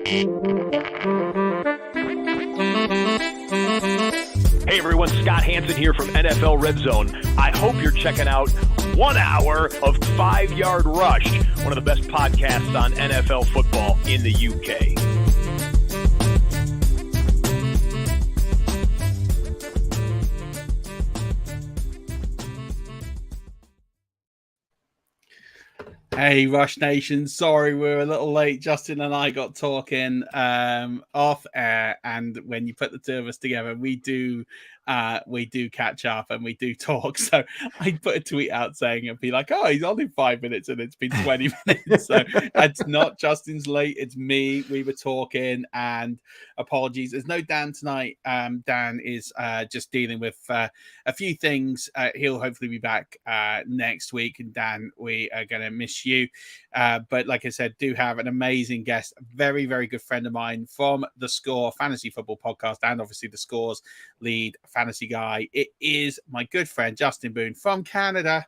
Hey everyone, Scott Hansen here from NFL Red Zone. I hope you're checking out 1 hour of 5 Yard Rush, one of the best podcasts on NFL football in the UK. Hey, Rush Nation. Sorry, we're a little late. Justin and I got talking off air, and when you put the two of us together, we do catch up and we do talk. So I put a tweet out saying it'd be like, oh, he's only 5 minutes and it's been 20 minutes. So it's not Justin's late, it's me. We were talking, and apologies. There's no Dan tonight. Dan is just dealing with a few things. He'll hopefully be back next week. And Dan, we are going to miss you. But like I said, do have an amazing guest, very, very good friend of mine from the Score Fantasy Football Podcast, and obviously the Score's lead fantasy guy. It is my good friend Justin Boone from Canada,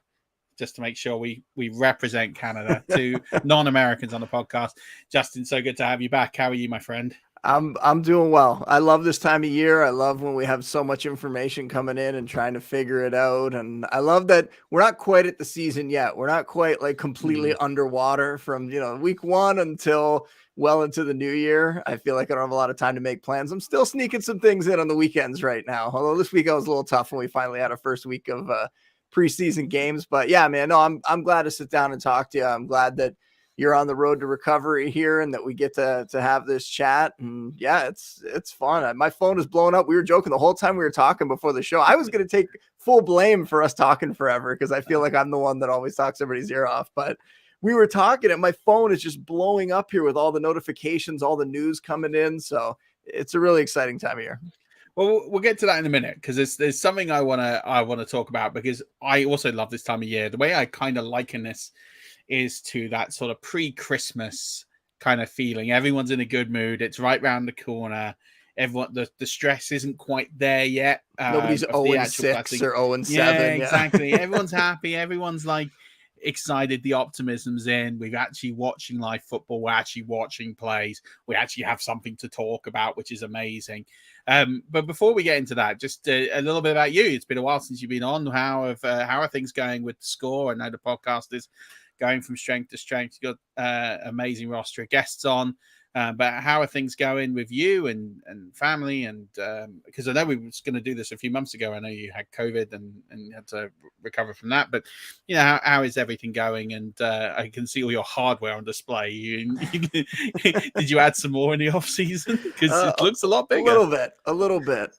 just to make sure we represent Canada to non-Americans on the podcast. Justin, so good to have you back. How are you, my friend? I'm doing well. I love this time of year. I love when we have so much information coming in and trying to figure it out. And I love that we're not quite at the season yet. We're not quite like completely underwater from, week one until well into the new year. I feel like I don't have a lot of time to make plans. I'm still sneaking some things in on the weekends right now. Although this week I was a little tough when we finally had our first week of preseason games. But yeah, man, no, I'm glad to sit down and talk to you. I'm glad that you're on the road to recovery here and that we get to have this chat. And yeah, it's fun. My phone is blowing up. We were joking the whole time we were talking before the show. I was going to take full blame for us talking forever because I feel like I'm the one that always talks everybody's ear off. But we were talking and my phone is just blowing up here with all the notifications, all the news coming in. So it's a really exciting time of year. Well, we'll get to that in a minute because there's something I want to talk about, because I also love this time of year. The way I kind of liken this is to that sort of pre-Christmas kind of feeling. Everyone's in a good mood. It's right round the corner. Everyone, the stress isn't quite there yet. Nobody's 0-6 or 0-7. Yeah, exactly. Everyone's happy. Everyone's like excited. The optimism's in. We're actually watching live football. We're actually watching plays. We actually have something to talk about, which is amazing. But before we get into that, just a little bit about you. It's been a while since you've been on. How are things going with the Score? I know the podcast is going from strength to strength. You've got amazing roster of guests on. But how are things going with you and family? And because I know we were going to do this a few months ago. I know you had COVID and had to recover from that. But, how is everything going? And I can see all your hardware on display. Did you add some more in the off season? Because it looks a lot bigger. A little bit.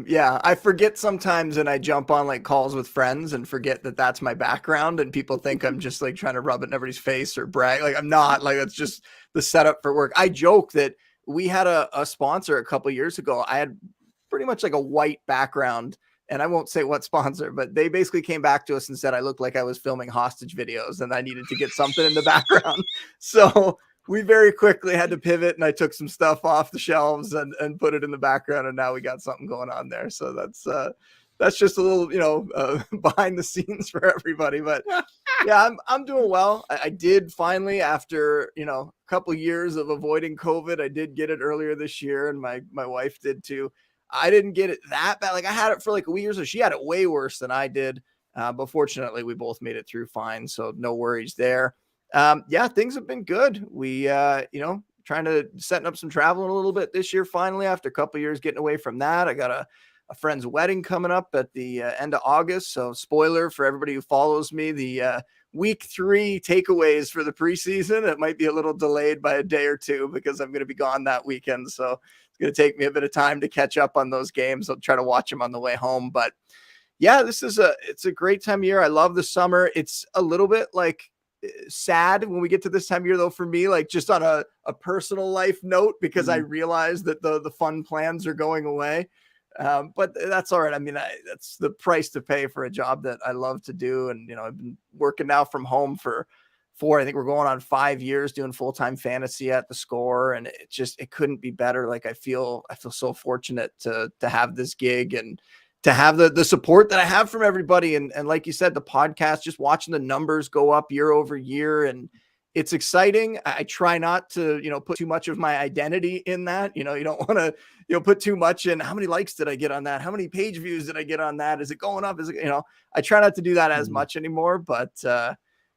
Yeah, I forget sometimes, and I jump on like calls with friends and forget that that's my background. And people think I'm just like trying to rub it in everybody's face or brag. Like I'm not. Like it's just the setup for work. I joke that we had a sponsor a couple of years ago. I had pretty much like a white background, and I won't say what sponsor, but they basically came back to us and said I looked like I was filming hostage videos and I needed to get something in the background. So we very quickly had to pivot, and I took some stuff off the shelves and put it in the background, and now we got something going on there. So that's just a little, behind the scenes for everybody. But yeah, I'm doing well. I did finally, after, a couple years of avoiding COVID, I did get it earlier this year, and my wife did too. I didn't get it that bad. Like I had it for like a week or so. She had it way worse than I did. But fortunately we both made it through fine. So no worries there. Yeah, things have been good. We, trying to setting up some traveling a little bit this year, finally, after a couple of years getting away from that. I got a friend's wedding coming up at the end of August. So spoiler for everybody who follows me, the week 3 takeaways for the preseason, it might be a little delayed by a day or two because I'm going to be gone that weekend. So it's going to take me a bit of time to catch up on those games. I'll try to watch them on the way home. But yeah, it's a great time of year. I love the summer. It's a little bit like sad when we get to this time of year, though, for me, like just on a personal life note, because I realize that the fun plans are going away. But that's all right. I mean, that's the price to pay for a job that I love to do. And, I've been working now from home for I think we're going on 5 years doing full-time fantasy at the Score. And it couldn't be better. Like I feel so fortunate to have this gig and to have the support that I have from everybody. And like you said, the podcast, just watching the numbers go up year over year. And it's exciting. I try not to, put too much of my identity in that. You don't want to, put too much in. How many likes did I get on that? How many page views did I get on that? Is it going up? Is it, I try not to do that as much anymore, but,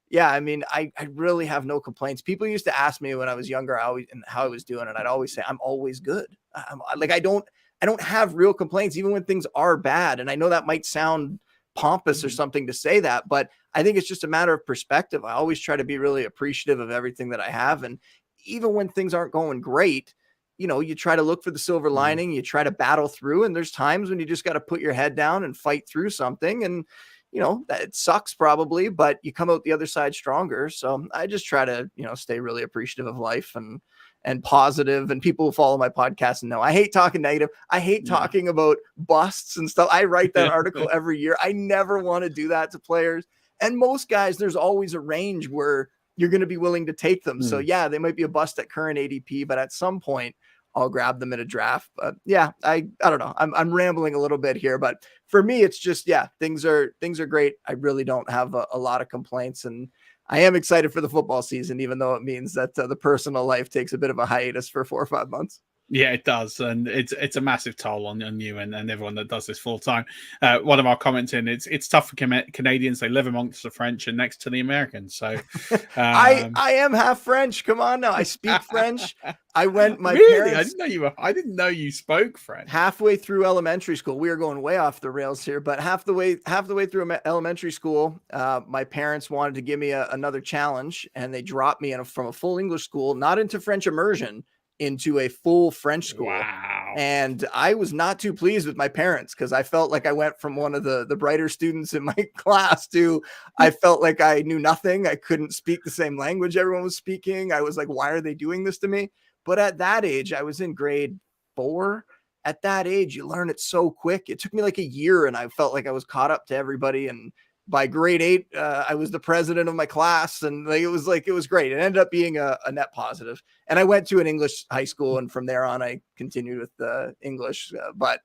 yeah, I mean, I really have no complaints. People used to ask me when I was younger, how I was doing, and I'd always say, I'm always good. I don't have real complaints, even when things are bad. And I know that might sound pompous or something to say that, but I think it's just a matter of perspective. I always try to be really appreciative of everything that I have. And even when things aren't going great, you try to look for the silver lining, you try to battle through. And there's times when you just got to put your head down and fight through something. And, that it sucks probably, but you come out the other side stronger. So I just try to, stay really appreciative of life and positive. And people who follow my podcast know I hate talking negative. I hate talking about busts and stuff. I write that article every year. I never want to do that to players. And most guys, there's always a range where you're going to be willing to take them. So yeah, they might be a bust at current ADP, but at some point I'll grab them in a draft. But yeah, I don't know. I'm rambling a little bit here, but for me, it's just, things are great. I really don't have a lot of complaints, and I am excited for the football season, even though it means that the personal life takes a bit of a hiatus for 4 or 5 months. Yeah, it does. And it's a massive toll on you and everyone that does this full time. One of our comments in, it's tough for Canadians. They live amongst the French and next to the Americans. So I am half French. Come on now. I speak French. I went, my really? parents. I didn't know you spoke French. Halfway through elementary school, we are going way off the rails here, but half the way through elementary school, my parents wanted to give me another challenge, and they dropped me from a full English school, not into French immersion, into a full French school. Wow. And I was not too pleased with my parents, because I felt like I went from one of the brighter students in my class to I felt like I knew nothing. I couldn't speak the same language everyone was speaking. I was like, why are they doing this to me? But at that age, I was in grade 4. At that age, you learn it so quick. It took me like a year, and I felt like I was caught up to everybody. And by grade 8, I was the president of my class, and it was great. It ended up being a net positive. And I went to an English high school, and from there on, I continued with the English. But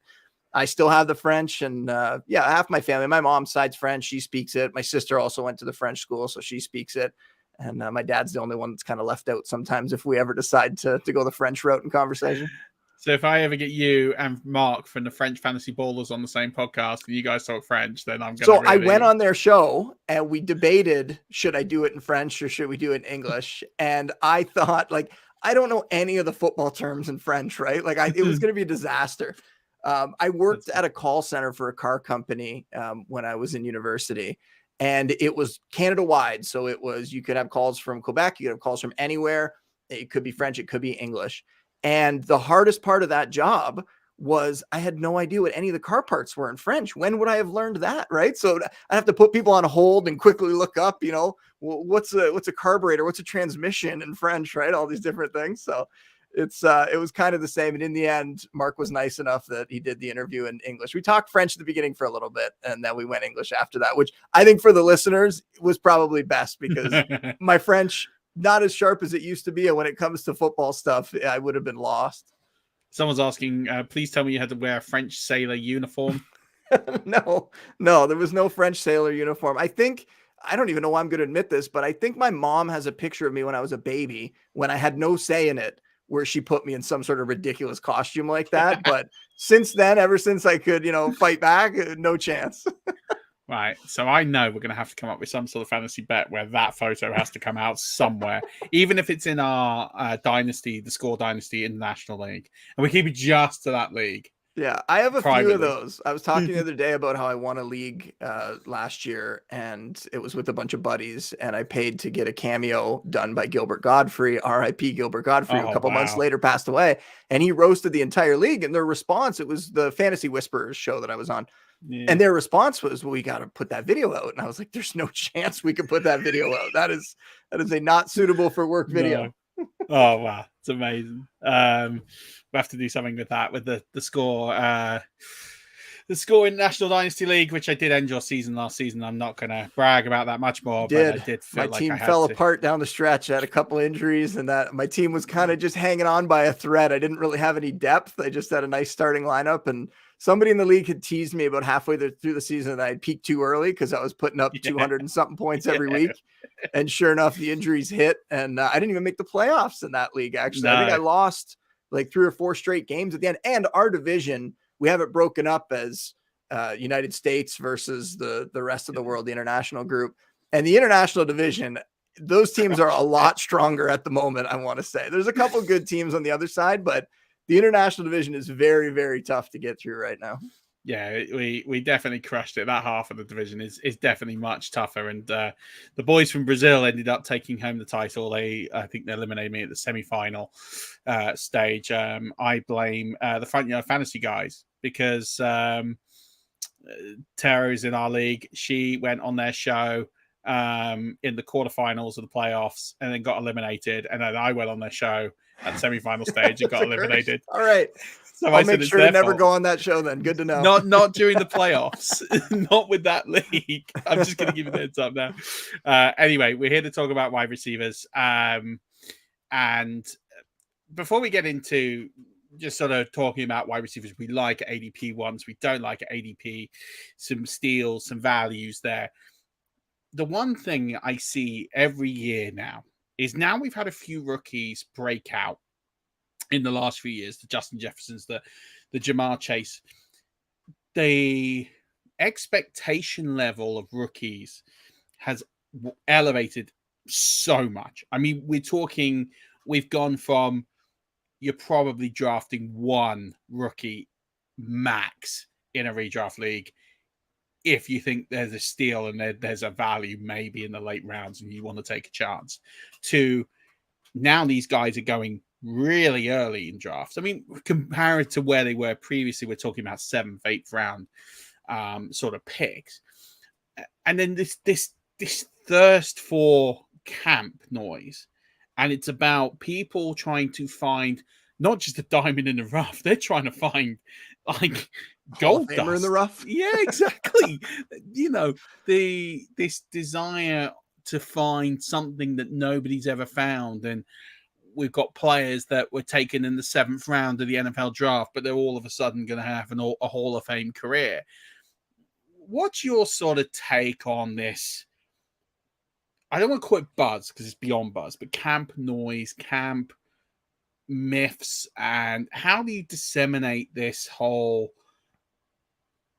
I still have the French, and half my family. My mom's side's French; she speaks it. My sister also went to the French school, so she speaks it. And my dad's the only one that's kind of left out sometimes if we ever decide to go the French route in conversation. So if I ever get you and Mark from the French Fantasy Ballers on the same podcast and you guys talk French, then I'm going to. So I went on their show and we debated, should I do it in French or should we do it in English? And I thought, I don't know any of the football terms in French, right? It was going to be a disaster. I worked at a call center for a car company when I was in university, and it was Canada wide. So it was, you could have calls from Quebec, you could have calls from anywhere. It could be French, it could be English. And the hardest part of that job was I had no idea what any of the car parts were in French. When would I have learned that? Right. So I have to put people on hold and quickly look up, what's a carburetor? What's a transmission in French? Right. All these different things. So it was kind of the same. And in the end, Mark was nice enough that he did the interview in English. We talked French at the beginning for a little bit, and then we went English after that, which I think for the listeners was probably best, because my French, not as sharp as it used to be. And when it comes to football stuff, I would have been lost. Someone's asking, please tell me you had to wear a French sailor uniform. No, there was no French sailor uniform. I don't even know why I'm going to admit this, but I think my mom has a picture of me when I was a baby, when I had no say in it, where she put me in some sort of ridiculous costume like that. But since then, ever since I could, fight back, no chance. Right. So I know we're going to have to come up with some sort of fantasy bet where that photo has to come out somewhere, even if it's in our Dynasty, the Score Dynasty International League. And we keep it just to that league. Yeah, I have a few of those. I was talking the other day about how I won a league last year, and it was with a bunch of buddies, and I paid to get a cameo done by Gilbert Godfrey, R.I.P. Gilbert Godfrey, a couple months later passed away, and he roasted the entire league. And their response, it was the Fantasy Whisperers show that I was on. Yeah. And their response was, well, we got to put that video out. And I was like, there's no chance we can put that video out. That is a not suitable for work video. No. Oh, wow. It's amazing. We'll have to do something with that, with the score. The score in National Dynasty League, which I did end your season last season. I'm not going to brag about that much more, but I did feel my team fell apart down the stretch. I had a couple injuries, and that my team was kind of just hanging on by a thread. I didn't really have any depth. I just had a nice starting lineup, and somebody in the league had teased me about halfway through the season that I'd peaked too early because I was putting up 200 and something points every week. And sure enough, the injuries hit, and I didn't even make the playoffs in that league. Actually, I think I lost like 3 or 4 straight games at the end. And our division, we have it broken up as United States versus the rest of the world, the international group. And the international division, those teams are a lot stronger at the moment, I want to say. There's a couple good teams on the other side, but the international division is very, very tough to get through right now. Yeah, we definitely crushed it. That half of the division is definitely much tougher. And the boys from Brazil ended up taking home the title. I think they eliminated me at the semi-final stage. I blame the Front Yard Fantasy guys because Tara's in our league. She went on their show in the quarterfinals of the playoffs and then got eliminated. And then I went on their show at the semi-final stage and got eliminated. All right. So I'll make sure to never go on that show then. Good to know. Not during the playoffs. Not with that league. I'm just going to give you the heads up now. Anyway, we're here to talk about wide receivers. And before we get into just sort of talking about wide receivers we like at ADP ones, we don't like at ADP, some steals, some values there. The one thing I see every year now is now we've had a few rookies break out in the last few years, the Justin Jeffersons, the Jamar Chase. The expectation level of rookies has elevated so much. I mean, we've gone from you're probably drafting 1 rookie max in a redraft league if you think there's a steal and there's a value maybe in the late rounds and you want to take a chance, to now these guys are going really early in drafts. I mean, compared to where they were previously, we're talking about 7th, 8th round sort of picks. And then this thirst for camp noise. And it's about people trying to find not just a diamond in the rough, they're trying to find like gold dust in the rough. Yeah, exactly. This desire to find something that nobody's ever found. And we've got players that were taken in the 7th round of the NFL draft, but they're all of a sudden going to have a Hall of Fame career. What's your sort of take on this? I don't want to call it buzz because it's beyond buzz, but camp noise, camp myths, and how do you disseminate this whole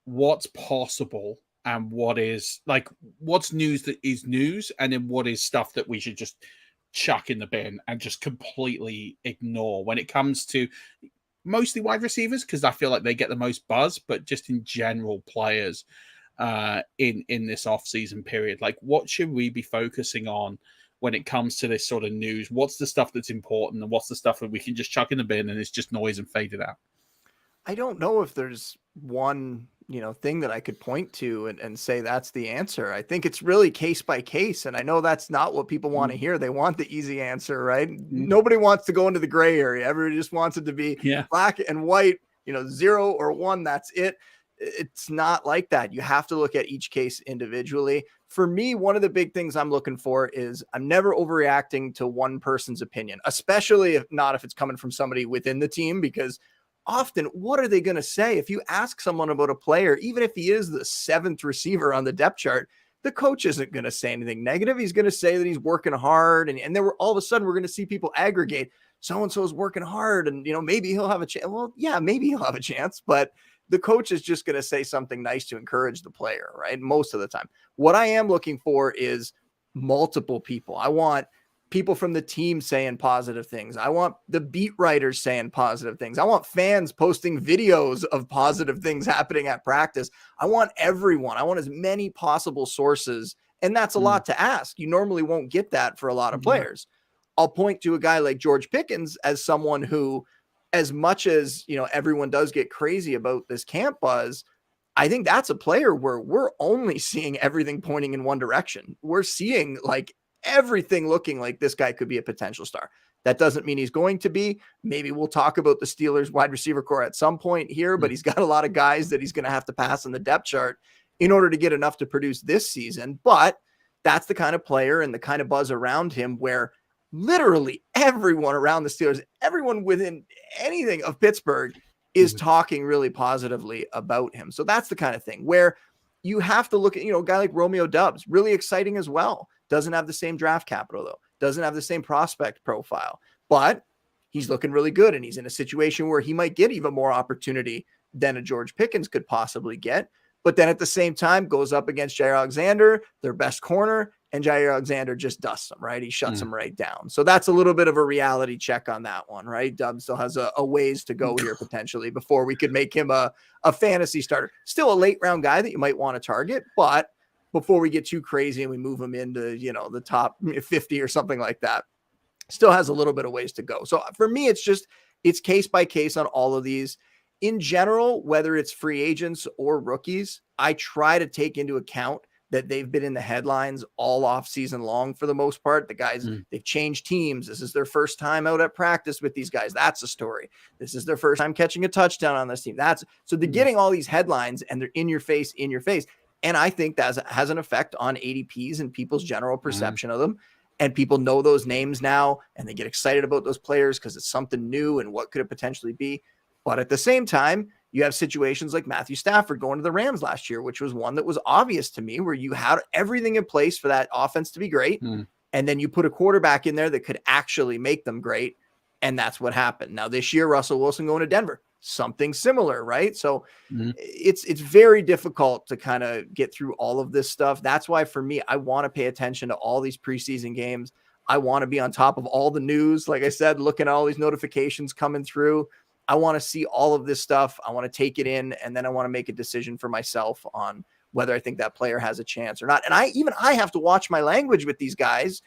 what's possible and what is like what's news that is news, and then what is stuff that we should just chuck in the bin and just completely ignore when it comes to mostly wide receivers, because I feel like they get the most buzz, but just in general players in this off-season period. Like, what should we be focusing on when it comes to this sort of news? What's the stuff that's important and what's the stuff that we can just chuck in the bin and it's just noise and fade it out? I don't know if there's one thing that I could point to and say that's the answer. I think it's really case by case. And I know that's not what people want to hear. They want the easy answer, right? Nobody wants to go into the gray area. Everybody just wants it to be black and white, 0 or 1. That's it. It's not like that. You have to look at each case individually. For me, one of the big things I'm looking for is I'm never overreacting to one person's opinion, especially if it's coming from somebody within the team, because often, what are they going to say? If you ask someone about a player, even if he is the 7th receiver on the depth chart, the coach isn't going to say anything negative. He's going to say that he's working hard. And then all of a sudden, we're going to see people aggregate. So-and-so is working hard. And, maybe he'll have a chance. Well, yeah, maybe he'll have a chance. But the coach is just going to say something nice to encourage the player, right? Most of the time. What I am looking for is multiple people. I want people from the team saying positive things. I want the beat writers saying positive things. I want fans posting videos of positive things happening at practice. I want everyone. I want as many possible sources. And that's a lot to ask. You normally won't get that for a lot of players. I'll point to a guy like George Pickens as someone who, as much as, everyone does get crazy about this camp buzz, I think that's a player where we're only seeing everything pointing in one direction. We're seeing like everything looking like this guy could be a potential star. That doesn't mean he's going to be. Maybe we'll talk about the Steelers wide receiver core at some point here, but he's got a lot of guys that he's going to have to pass on the depth chart in order to get enough to produce this season. But that's the kind of player and the kind of buzz around him where literally everyone around the Steelers, everyone within anything of Pittsburgh is talking really positively about him. So that's the kind of thing where you have to look at, a guy like Romeo Doubs, really exciting as well. Doesn't have the same draft capital though. Doesn't have the same prospect profile, but he's looking really good. And he's in a situation where he might get even more opportunity than a George Pickens could possibly get. But then at the same time goes up against Jair Alexander, their best corner, and Jair Alexander just dusts him, right? He shuts him right down. So that's a little bit of a reality check on that one, right? Dub still has a ways to go here potentially before we could make him a fantasy starter. Still a late round guy that you might want to target, but before we get too crazy and we move him into, the top 50 or something like that, still has a little bit of ways to go. So for me, it's case by case on all of these. In general, whether it's free agents or rookies, I try to take into account that they've been in the headlines all off season long for the most part. The guys, they've changed teams. This is their first time out at practice with these guys. That's a story. This is their first time catching a touchdown on this team. So they're getting all these headlines and they're in your face. And I think that has an effect on ADPs and people's general perception of them. And people know those names now and they get excited about those players because it's something new and what could it potentially be. But at the same time, you have situations like Matthew Stafford going to the Rams last year, which was one that was obvious to me, where you had everything in place for that offense to be great. And then you put a quarterback in there that could actually make them great. And that's what happened. Now this year, Russell Wilson going to Denver, something similar, right? So it's very difficult to kind of get through all of this stuff. That's why for me, I want to pay attention to all these preseason games. I want to be on top of all the news. Like I said, looking at all these notifications coming through. I want to see all of this stuff. I want to take it in, and then I want to make a decision for myself on whether I think that player has a chance or not. And I have to watch my language with these guys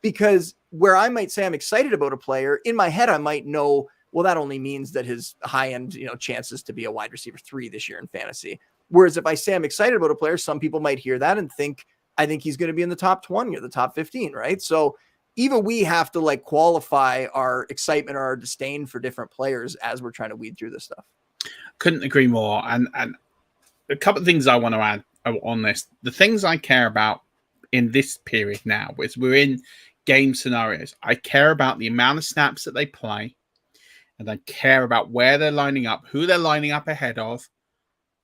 because where I might say I'm excited about a player, in my head I might know, well, that only means that his high-end, chances to be a wide receiver 3 this year in fantasy. Whereas if I say I'm excited about a player, some people might hear that and think I think he's going to be in the top 20 or the top 15, right? So even we have to qualify our excitement or our disdain for different players as we're trying to weed through this stuff. Couldn't agree more. And a couple of things I want to add on this. The things I care about in this period now is we're in game scenarios. I care about the amount of snaps that they play, and I care about where they're lining up, who they're lining up ahead of,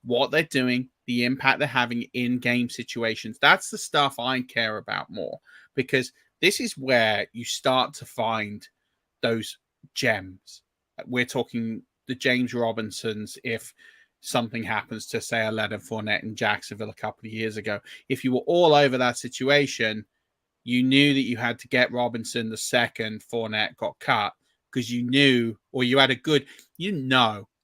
what they're doing, the impact they're having in game situations. That's the stuff I care about more, because this is where you start to find those gems. We're talking the James Robinsons. If something happens to, say, a Leonard Fournette in Jacksonville a couple of years ago, if you were all over that situation, you knew that you had to get Robinson the second Fournette got cut, because you knew, or you had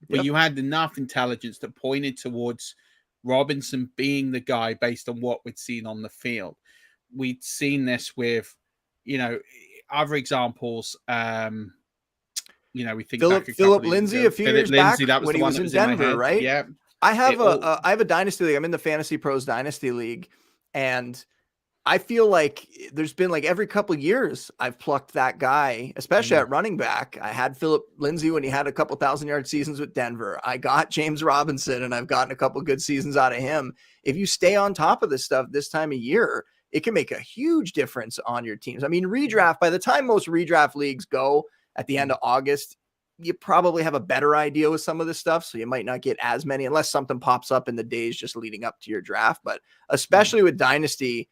but you had enough intelligence that pointed towards Robinson being the guy based on what we'd seen on the field. We'd seen this with, other examples. We think Philip Lindsay a few years back when he was in Denver, right? Yeah. I have a dynasty league. I'm in the Fantasy Pros Dynasty League, and I feel like there's been every couple of years I've plucked that guy, especially at running back. I had Philip Lindsay when he had a couple 1,000-yard seasons with Denver. I got James Robinson, and I've gotten a couple good seasons out of him. If you stay on top of this stuff this time of year, it can make a huge difference on your teams. I mean, redraft, by the time most redraft leagues go at the end of August, you probably have a better idea with some of this stuff. So you might not get as many unless something pops up in the days just leading up to your draft. But especially with Dynasty,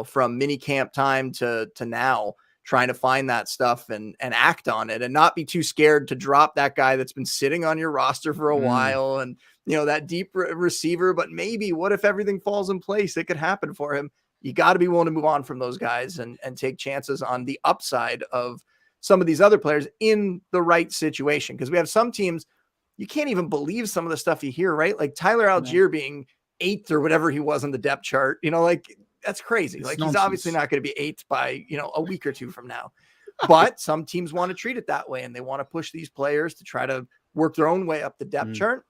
from mini camp time to now, trying to find that stuff and act on it and not be too scared to drop that guy that's been sitting on your roster for a while. And, that deep receiver, but maybe what if everything falls in place? It could happen for him. You got to be willing to move on from those guys and take chances on the upside of some of these other players in the right situation. Because we have some teams, you can't even believe some of the stuff you hear, right? Like Tyler Algier being 8th or whatever he was on the depth chart, that's crazy. It's he's nonsense. obviously not going to be 8th by, a week or two from now. But some teams want to treat it that way, and they want to push these players to try to work their own way up the depth chart.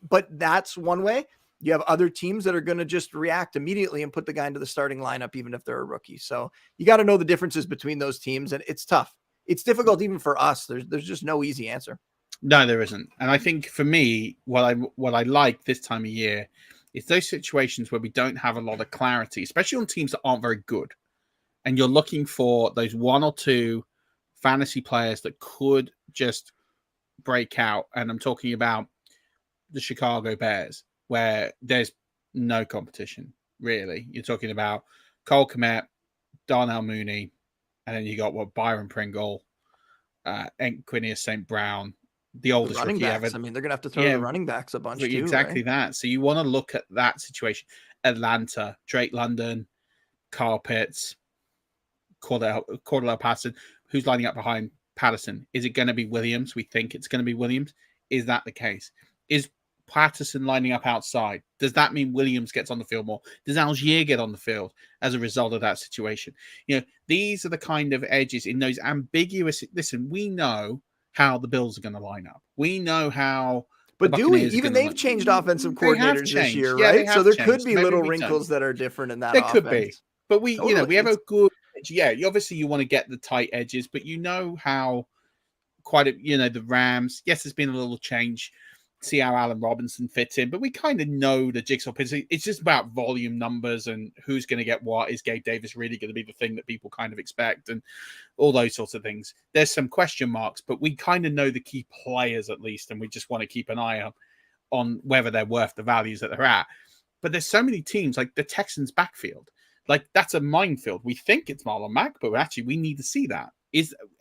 But that's one way. You have other teams that are going to just react immediately and put the guy into the starting lineup, even if they're a rookie. So you got to know the differences between those teams, and it's tough. It's difficult even for us. There's just no easy answer. No, there isn't. And I think for me, what I like this time of year is those situations where we don't have a lot of clarity, especially on teams that aren't very good. And you're looking for those one or two fantasy players that could just break out, and I'm talking about the Chicago Bears, where there's no competition, really. You're talking about Cole Kmet, Darnell Mooney, and then you got Byron Pringle, Quinius St. Brown, the oldest running rookie backs. ever. I mean, they're gonna have to throw the running backs a bunch too, exactly right? that. So you want to look at that situation. Atlanta, Drake London, Kyle Pitts, Cordell Patterson. Who's lining up behind Patterson? Is it going to be Williams? We think it's going to be Williams. Is that the case? Is Patterson lining up outside? Does that mean Williams gets on the field more? Does Algier get on the field as a result of that situation? These are the kind of edges in those ambiguous. Listen, we know how the Bills are going to line up. We know how. But do we? Even they've changed offensive coordinators this year, right? So there could be little wrinkles that are different in that offense. There could be. But we have a good edge. Yeah, obviously you want to get the tight edges, but you know how the Rams, yes, there's been a little change. See how Allen Robinson fits in, but we kind of know the jigsaw piece. It's just about volume numbers and who's going to get what. Is Gabe Davis really going to be the thing that people kind of expect, and all those sorts of things? There's some question marks, but we kind of know the key players at least, and we just want to keep an eye on whether they're worth the values that they're at. But there's so many teams, like the Texans backfield, like that's a minefield. We think it's Marlon Mack, but actually we need to see that.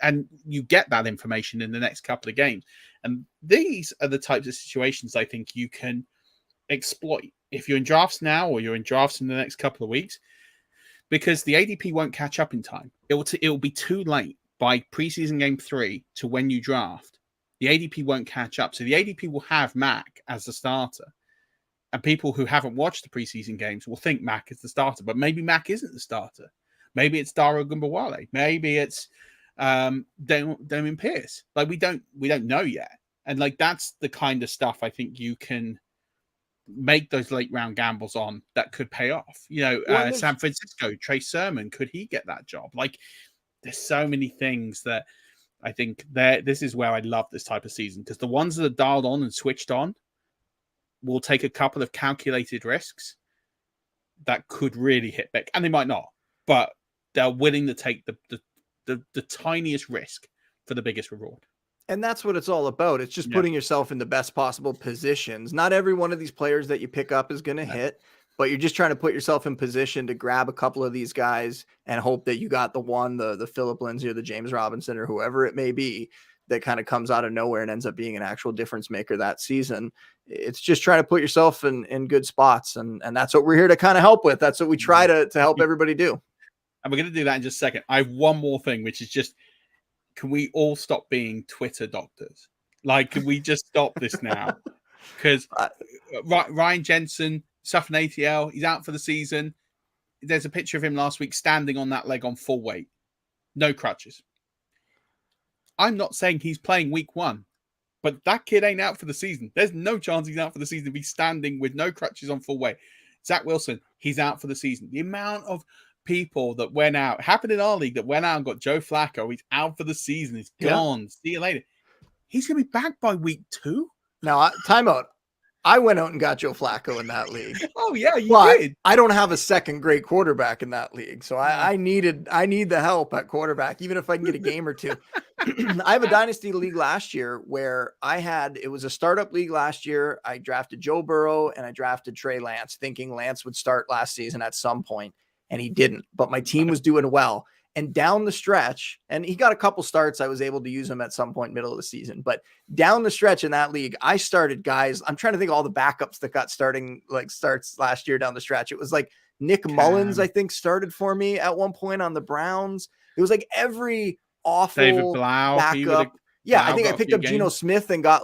And you get that information in the next couple of games. And these are the types of situations I think you can exploit if you're in drafts now or you're in drafts in the next couple of weeks, because the ADP won't catch up in time. It will be too late by preseason game 3 to when you draft. The ADP won't catch up. So the ADP will have Mack as the starter. And people who haven't watched the preseason games will think Mack is the starter, but maybe Mack isn't the starter. Maybe it's Dara Gumbawale. Maybe it's Damien Pierce. Like we don't know yet, and like that's the kind of stuff I think you can make those late round gambles on that could pay off. San Francisco, Trey Sermon, could he get that job? Like there's so many things that I think this is where I love this type of season, because the ones that are dialed on and switched on will take a couple of calculated risks that could really hit back, and they might not, but they're willing to take the tiniest risk for the biggest reward. And that's what it's all about. It's just putting yourself in the best possible positions. Not every one of these players that you pick up is going to hit, but you're just trying to put yourself in position to grab a couple of these guys and hope that you got the Phillip Lindsay or the James Robinson or whoever it may be that kind of comes out of nowhere and ends up being an actual difference maker that season. It's just trying to put yourself in good spots. And that's what we're here to kind of help with. That's what we try to help everybody do. And we're going to do that in just a second. I have one more thing, which is just, can we all stop being Twitter doctors? Like, can we just stop this now? Because Ryan Jensen suffered an ATL. He's out for the season. There's a picture of him last week standing on that leg on full weight. No crutches. I'm not saying he's playing week 1, but that kid ain't out for the season. There's no chance he's out for the season if he's standing with no crutches on full weight. Zach Wilson, he's out for the season. The amount of people that went out, happened in our league, that went out and got Joe Flacco. He's out for the season. He's gone. See you later. He's going to be back by week 2. Now, timeout. I went out and got Joe Flacco in that league. Oh yeah, you did. I don't have a second great quarterback in that league, so I need the help at quarterback, even if I can get a game or two. I have a dynasty league last year where it was a startup league last year. I drafted Joe Burrow and I drafted Trey Lance, thinking Lance would start last season at some point, and he didn't. But my team was doing well. And down the stretch, and he got a couple starts, I was able to use him at some point middle of the season. But down the stretch in that league, I started guys. I'm trying to think of all the backups that got starts last year down the stretch. It was like Nick Mullins, I think, started for me at one point on the Browns. It was like every awful David Blau, backup. Yeah, I think I picked up Geno Smith and got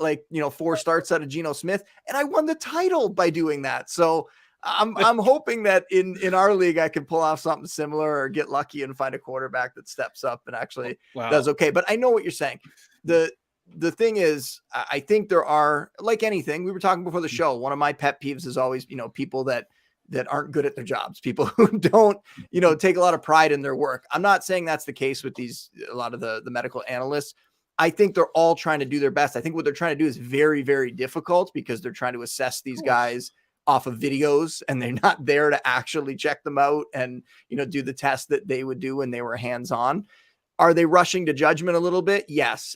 4 starts out of Geno Smith, and I won the title by doing that. So I'm hoping that in our league I can pull off something similar or get lucky and find a quarterback that steps up and actually does okay. But I know what you're saying. The thing is, I think there are, like anything, we were talking before the show, one of my pet peeves is always, people that aren't good at their jobs, people who don't, take a lot of pride in their work. I'm not saying that's the case with a lot of the medical analysts. I think they're all trying to do their best. I think what they're trying to do is very, very difficult because they're trying to assess these guys off of videos, and they're not there to actually check them out and, do the test that they would do when they were hands-on. Are they rushing to judgment a little bit? Yes.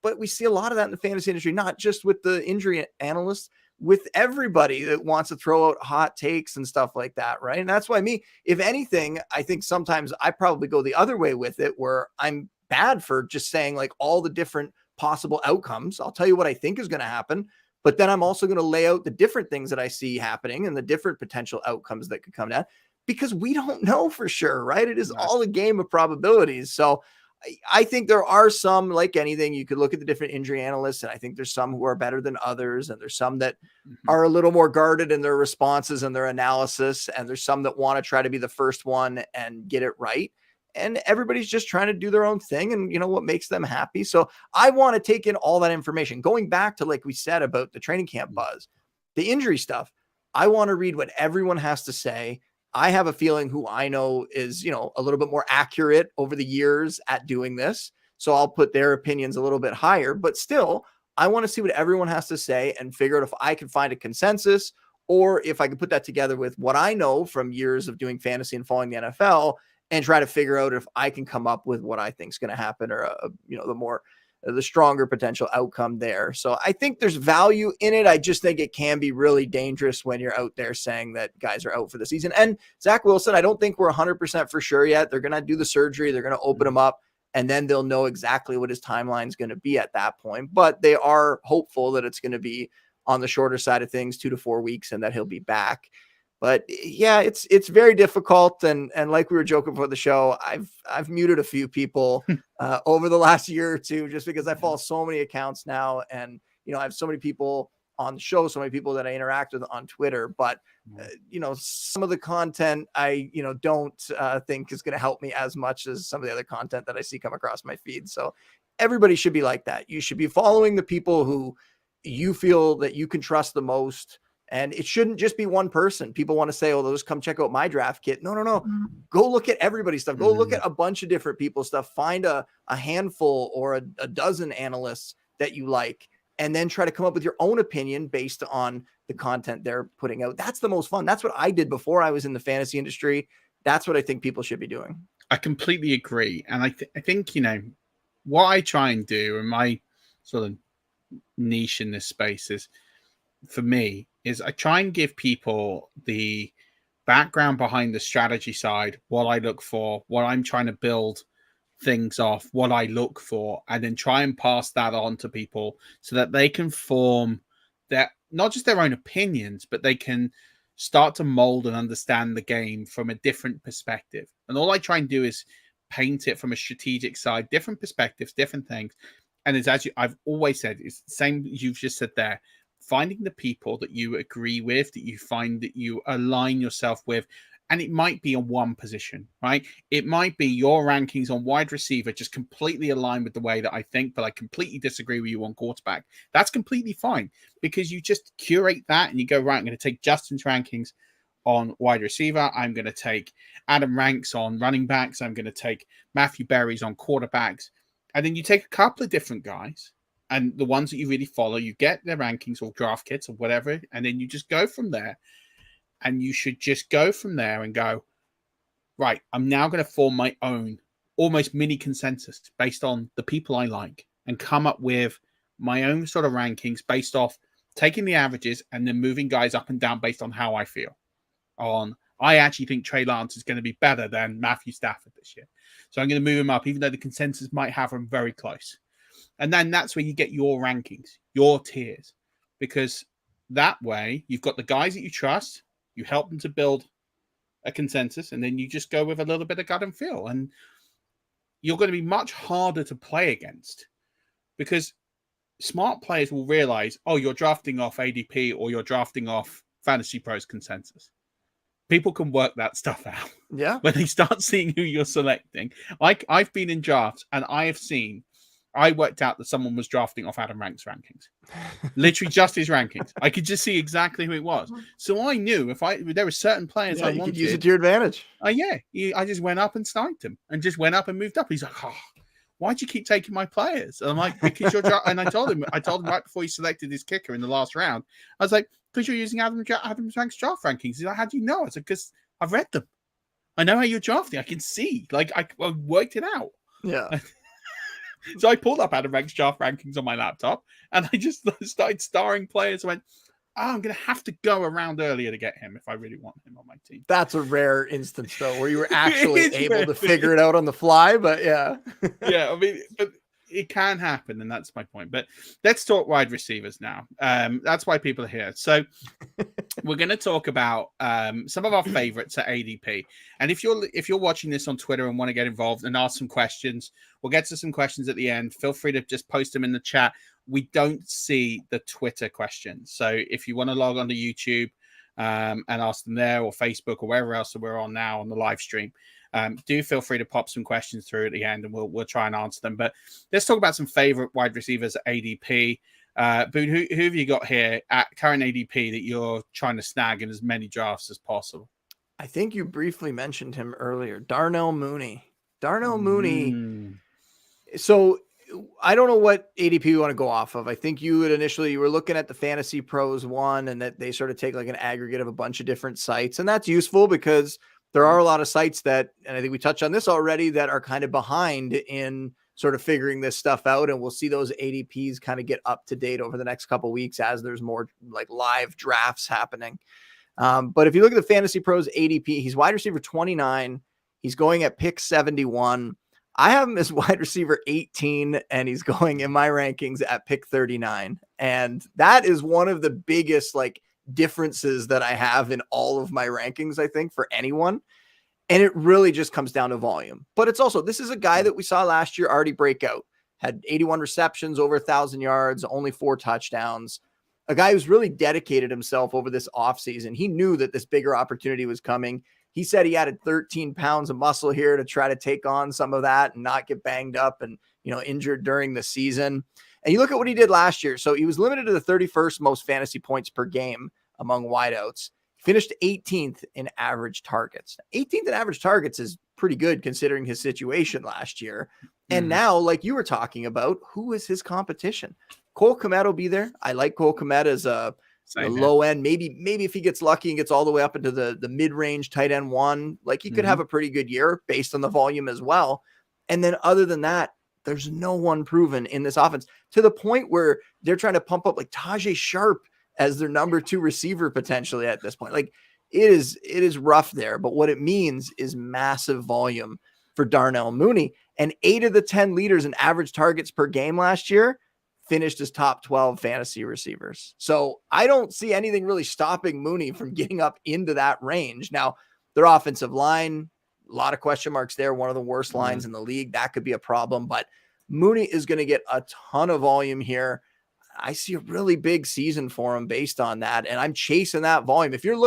But we see a lot of that in the fantasy industry, not just with the injury analysts, with everybody that wants to throw out hot takes and stuff like that. Right. And that's why if anything, I think sometimes I probably go the other way with it, where I'm bad for just saying like all the different possible outcomes. I'll tell you what I think is going to happen, but then I'm also going to lay out the different things that I see happening and the different potential outcomes that could come down, because we don't know for sure, right? It is all a game of probabilities. So I think there are some, like anything, you could look at the different injury analysts, and I think there's some who are better than others, and there's some that are a little more guarded in their responses and their analysis, and there's some that want to try to be the first one and get it right. And everybody's just trying to do their own thing and, what makes them happy. So I want to take in all that information. Going back to, like we said, about the training camp buzz, the injury stuff, I want to read what everyone has to say. I have a feeling who I know is, a little bit more accurate over the years at doing this. So I'll put their opinions a little bit higher, but still, I want to see what everyone has to say and figure out if I can find a consensus, or if I can put that together with what I know from years of doing fantasy and following the NFL, and try to figure out if I can come up with what I think is going to happen, or the stronger potential outcome there. So I think there's value in it. I just think it can be really dangerous when you're out there saying that guys are out for the season. And Zach Wilson, I don't think we're 100% for sure yet. They're going to do the surgery. They're going to open him up, and then they'll know exactly what his timeline is going to be at that point. But they are hopeful that it's going to be on the shorter side of things, 2 to 4 weeks, and that he'll be back. But yeah, it's very difficult. And like we were joking before the show, I've muted a few people over the last year or two, just because I follow so many accounts now. And, I have so many people on the show, so many people that I interact with on Twitter, but some of the content I, don't think is going to help me as much as some of the other content that I see come across my feed. So everybody should be like that. You should be following the people who you feel that you can trust the most. And it shouldn't just be one person. People want to say, oh, those come check out my draft kit. No. Go look at everybody's stuff. Go look at a bunch of different people's stuff. Find a handful or a dozen analysts that you like, and then try to come up with your own opinion based on the content they're putting out. That's the most fun. That's what I did before I was in the fantasy industry. That's what I think people should be doing. I completely agree. And I think, what I try and do, and my sort of niche in this space is, for me, is I try and give people the background behind the strategy side, what I look for, what I'm trying to build things off, what I look for, and then try and pass that on to people so that they can form not just their own opinions, but they can start to mold and understand the game from a different perspective. And all I try and do is paint it from a strategic side, different perspectives, different things. And it's actually, I've always said, it's the same you've just said there. Finding the people that you agree with, that you find that you align yourself with. And it might be on one position, right? It might be your rankings on wide receiver just completely align with the way that I think, but I completely disagree with you on quarterback. That's completely fine, because you just curate that and you go, right, I'm going to take Justin's rankings on wide receiver. I'm going to take Adam Ranks on running backs. I'm going to take Matthew Berry's on quarterbacks. And then you take a couple of different guys, and the ones that you really follow, you get their rankings or draft kits or whatever, and then you just go from there. And you should just go from there and go, right, I'm now going to form my own almost mini consensus based on the people I like, and come up with my own sort of rankings based off taking the averages and then moving guys up and down based on how I feel. I actually think Trey Lance is going to be better than Matthew Stafford this year. So I'm going to move him up, even though the consensus might have him very close. And then that's where you get your rankings, your tiers, because that way you've got the guys that you trust, you help them to build a consensus, and then you just go with a little bit of gut and feel. And you're going to be much harder to play against, because smart players will realize, oh, you're drafting off ADP or you're drafting off Fantasy Pros consensus. People can work that stuff out. Yeah. When they start seeing who you're selecting. Like, I've been in drafts and I worked out that someone was drafting off Adam Rank's rankings. Literally just his rankings. I could just see exactly who it was. So I knew if there were certain players I wanted. You could use it to your advantage. I just went up and sniped him and just went up and moved up. He's like, oh, why'd you keep taking my players? And I'm like, because you're and I told him right before he selected his kicker in the last round, I was like, because you're using Adam Rank's draft rankings. He's like, how do you know? I said, because I've read them. I know how you're drafting. I can see. Like, I worked it out. Yeah. So I pulled up Adam Rank's draft rankings on my laptop, and I just started starring players. I went, oh, I'm going to have to go around earlier to get him if I really want him on my team. That's a rare instance, though, where you were actually able rare. to figure it out on the fly. But yeah. Yeah, I mean, but it can happen, and that's my point. But let's talk wide receivers now. That's why people are here. So we're going to talk about some of our favorites at ADP. And if you're watching this on Twitter and want to get involved and ask some questions, we'll get to some questions at the end. Feel free to just post them in the chat. We don't see the Twitter questions, so if you want to log on to YouTube and ask them there, or Facebook, or wherever else we're on now on the live stream, do feel free to pop some questions through at the end, and we'll try and answer them. But let's talk about some favorite wide receivers at ADP. Boone, who have you got here at current ADP that you're trying to snag in as many drafts as possible? I think you briefly mentioned him earlier, Darnell Mooney. Mooney. So I don't know what ADP you want to go off of. I think you were looking at the Fantasy Pros one, and that they sort of take like an aggregate of a bunch of different sites. And that's useful because there are a lot of sites that, and I think we touched on this already, that are kind of behind in sort of figuring this stuff out. And we'll see those ADPs kind of get up to date over the next couple of weeks as there's more like live drafts happening. But if you look at the Fantasy Pros ADP, he's wide receiver 29. He's going at pick 71. I have him as wide receiver 18, and he's going in my rankings at pick 39. And that is one of the biggest like differences that I have in all of my rankings, I think, for anyone. And it really just comes down to volume. But it's also, this is a guy that we saw last year already break out, had 81 receptions, over 1,000 yards, only 4 touchdowns. A guy who's really dedicated himself over this offseason. He knew that this bigger opportunity was coming. He said he added 13 pounds of muscle here to try to take on some of that and not get banged up and, injured during the season. And you look at what he did last year. So he was limited to the 31st most fantasy points per game among wideouts. He finished 18th in average targets. 18th in average targets is pretty good considering his situation last year. And now, like you were talking about, who is his competition? Cole Kmet will be there. I like Cole Kmet as a low end. Maybe if he gets lucky and gets all the way up into the mid-range tight end one, like he could have a pretty good year based on the volume as well. And then other than that, there's no one proven in this offense to the point where they're trying to pump up like Tajay Sharp as their number 2 receiver potentially at this point. Like it is rough there, but what it means is massive volume for Darnell Mooney. And 8 of the 10 leaders in average targets per game last year finished as top 12 fantasy receivers. So I don't see anything really stopping Mooney from getting up into that range. Now, their offensive line, a lot of question marks there. One of the worst lines in the league. That could be a problem, but Mooney is going to get a ton of volume here. I see a really big season for him based on that. And I'm chasing that volume. If you're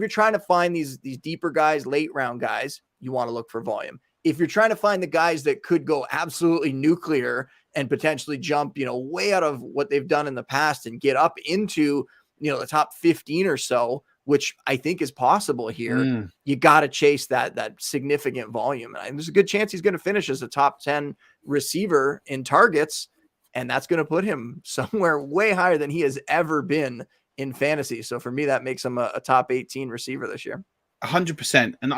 trying to find these deeper guys, late round guys, you want to look for volume. If you're trying to find the guys that could go absolutely nuclear and potentially jump, way out of what they've done in the past and get up into, the top 15 or so, which I think is possible here, you got to chase that significant volume. And there's a good chance he's going to finish as a top 10 receiver in targets. And that's going to put him somewhere way higher than he has ever been in fantasy. So for me, that makes him a top 18 receiver this year. 100%. And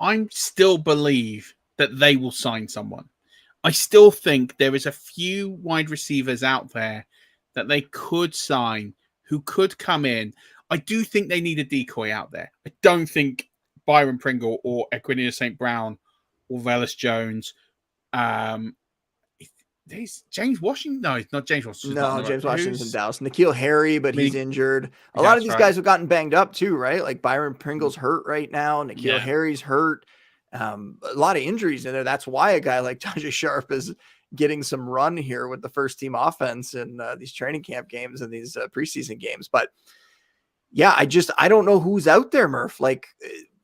I'm still believe that they will sign someone. I still think there is a few wide receivers out there that they could sign who could come in. I do think they need a decoy out there. I don't think Byron Pringle or Equinemius St. Brown or Velus Jones. James Washington? No, it's not James Washington. No, James Washington's in Dallas. N'Keal Harry, but he's injured. A lot of these guys have gotten banged up too, right? Like Byron Pringle's hurt right now. N'Keal Harry's hurt. A lot of injuries in there. That's why a guy like Tajay Sharp is getting some run here with the first team offense in these training camp games and these preseason games. But yeah, I don't know who's out there, Murph. Like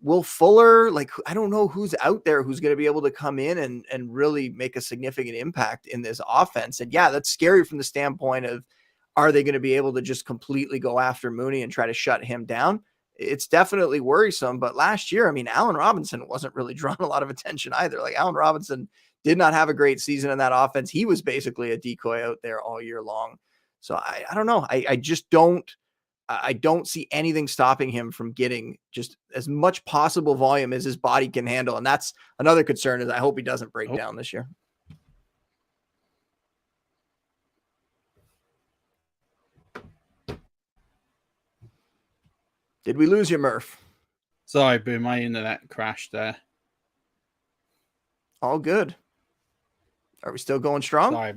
Will Fuller, I don't know who's out there who's going to be able to come in and really make a significant impact in this offense. And yeah, that's scary from the standpoint of, are they going to be able to just completely go after Mooney and try to shut him down? It's definitely worrisome. But last year, Allen Robinson wasn't really drawing a lot of attention either. Like Allen Robinson did not have a great season in that offense. He was basically a decoy out there all year long. So I don't know. I just don't. I don't see anything stopping him from getting just as much possible volume as his body can handle. And that's another concern, is I hope he doesn't break down this year. Did we lose you, Murph? Sorry, Boone, my internet crashed there. All good. Are we still going strong? Sorry,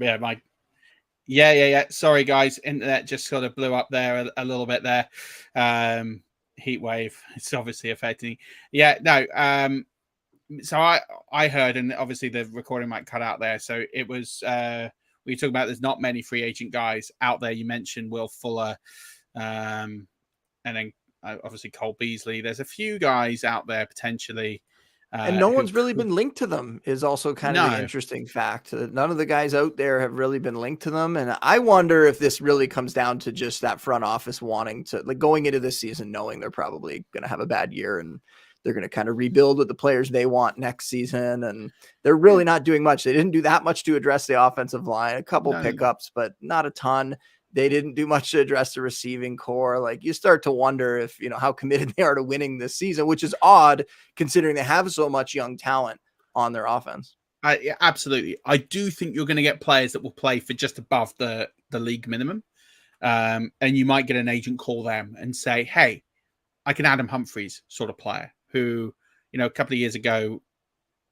yeah. Sorry, guys. Internet just sort of blew up there a little bit there. Heat wave. It's obviously affecting. Yeah, no. So I heard, and obviously the recording might cut out there. So it was we talk about there's not many free agent guys out there. You mentioned Will Fuller, and then obviously Cole Beasley. There's a few guys out there potentially. And no one's really been linked to them is also kind of the interesting fact. None of the guys out there have really been linked to them. And I wonder if this really comes down to just that front office wanting to, like, going into this season, knowing they're probably going to have a bad year and they're going to kind of rebuild with the players they want next season. And they're really not doing much. They didn't do that much to address the offensive line, a couple pickups, but not a ton. They didn't do much to address the receiving core. Like, you start to wonder if, how committed they are to winning this season, which is odd considering they have so much young talent on their offense. Yeah, absolutely. I do think you're going to get players that will play for just above the league minimum. And you might get an agent call them and say, hey, I can Adam Humphries sort of player who, a couple of years ago,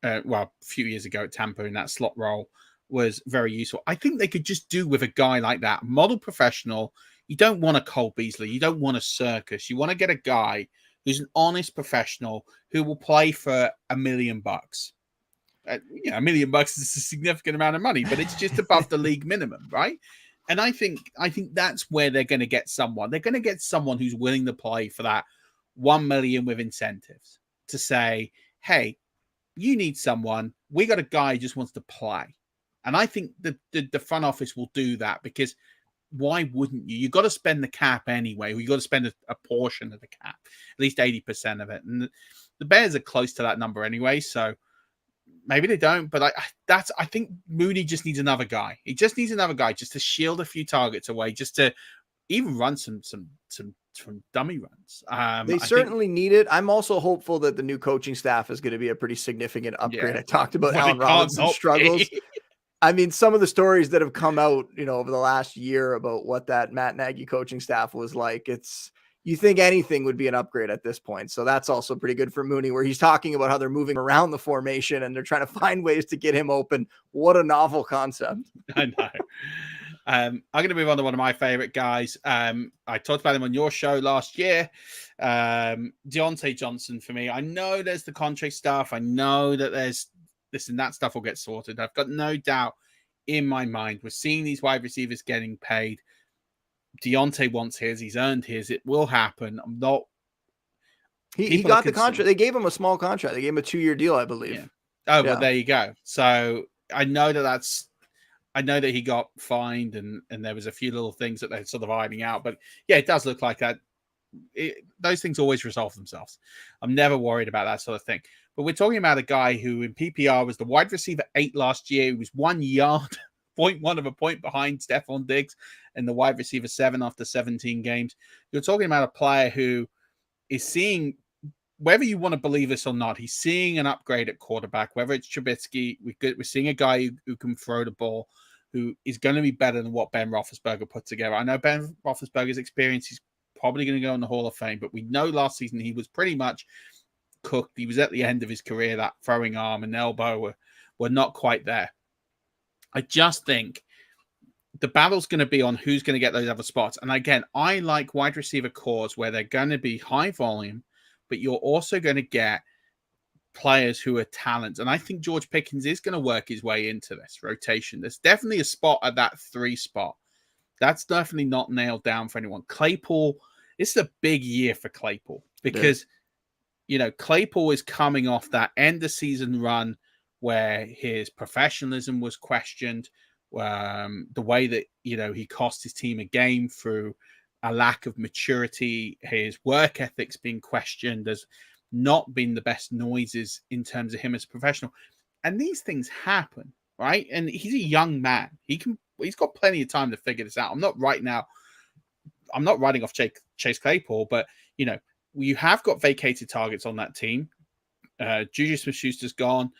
a few years ago at Tampa in that slot role, was very useful. I think they could just do with a guy like that, model professional. You don't want a Cole Beasley. You don't want a circus. You want to get a guy who's an honest professional who will play for $1 million. $1 million is a significant amount of money, but it's just above the league minimum, right? And I think that's where they're going to get someone. They're going to get someone who's willing to play for that $1 million with incentives to say, hey, you need someone. We got a guy who just wants to play. And I think the front office will do that, because why wouldn't you? You've got to spend the cap anyway. You've got to spend a portion of the cap, at least 80% of it. And the Bears are close to that number anyway, so maybe they don't. But I think Mooney just needs another guy. He just needs another guy just to shield a few targets away, just to even run some dummy runs. They certainly need it. I'm also hopeful that the new coaching staff is going to be a pretty significant upgrade. I talked about Allen Robinson's struggles. I mean, some of the stories that have come out, over the last year about what that Matt Nagy coaching staff was like, you think anything would be an upgrade at this point. So that's also pretty good for Mooney, where he's talking about how they're moving around the formation and they're trying to find ways to get him open. What a novel concept. I know. I'm going to move on to one of my favorite guys. I talked about him on your show last year. Deontay Johnson for me. I know there's the contract stuff. I know that there's this and that stuff will get sorted. I've got no doubt in my mind. We're seeing these wide receivers getting paid. Deontay wants his. He's earned his. It will happen. I'm not. He got the contract. They gave him a small contract. They gave him a 2-year deal, I believe. Yeah. Oh, well, there you go. So I know I know that he got fined and there was a few little things that they're sort of ironing out. But yeah, it does look like that. Those things always resolve themselves. I'm never worried about that sort of thing. But we're talking about a guy who in PPR was the wide receiver 8 last year. He was 1 yard, 0.1 of a point behind Stephon Diggs and the wide receiver 7 after 17 games. You're talking about a player who is seeing, whether you want to believe this or not, he's seeing an upgrade at quarterback, whether it's Trubisky. We're seeing a guy who can throw the ball, who is going to be better than what Ben Roethlisberger put together. I know Ben Roethlisberger's experience, he's probably going to go in the Hall of Fame, but we know last season he was pretty much cooked. He was at the end of his career. That throwing arm and elbow were not quite there. I just think the battle's going to be on who's going to get those other spots. And again, I like wide receiver cores where they're going to be high volume, but you're also going to get players who are talent. And I think George Pickens is going to work his way into this rotation. There's definitely a spot at that 3 spot. That's definitely not nailed down for anyone. Claypool, it's a big year for Claypool because, Claypool is coming off that end of season run where his professionalism was questioned, the way that, he cost his team a game through a lack of maturity, his work ethics being questioned. There's not been the best noises in terms of him as a professional. And these things happen, right? And he's a young man. He's got plenty of time to figure this out. I'm not right now. I'm not writing off Chase Claypool, but you have got vacated targets on that team. Juju Smith-Schuster's gone.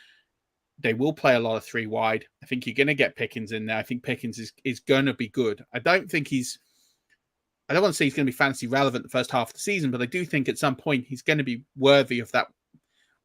They will play a lot of 3 wide. I think you're going to get Pickens in there. I think Pickens is going to be good. I don't want to say he's going to be fantasy relevant the first half of the season, but I do think at some point he's going to be worthy of that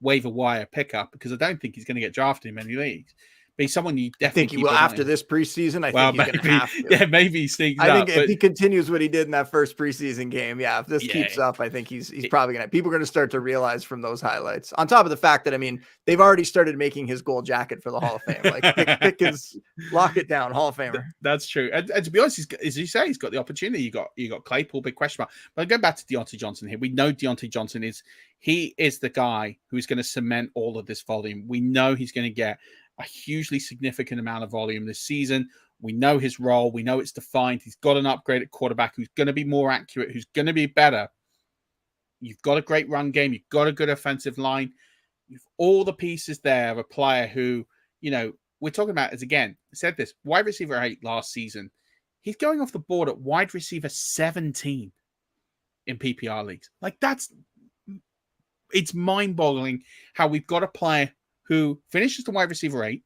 waiver wire pickup, because I don't think he's going to get drafted in many leagues. But he's someone you definitely think he will after this preseason. I think he's going to have to. Yeah, maybe he sneaks I up. think if he continues what he did in that first preseason game, if this keeps up, I think he's probably going to. People are going to start to realize from those highlights. On top of the fact that, I mean, they've already started making his gold jacket for the Hall of Fame. Like Pickens, lock it down, Hall of Famer. That's true. And to be honest, as you say, he's got the opportunity. You got Claypool, big question mark. But going back to Deontay Johnson here, we know Deontay Johnson is the guy who's going to cement all of this volume. We know he's going to get a hugely significant amount of volume this season. We know his role. We know it's defined. He's got an upgraded quarterback who's going to be more accurate, who's going to be better. You've got a great run game. You've got a good offensive line. You've all the pieces there of a player who, we're talking about is, again, I said this, wide receiver 8 last season. He's going off the board at wide receiver 17 in PPR leagues. It's mind-boggling how we've got a player who finishes the wide receiver 8,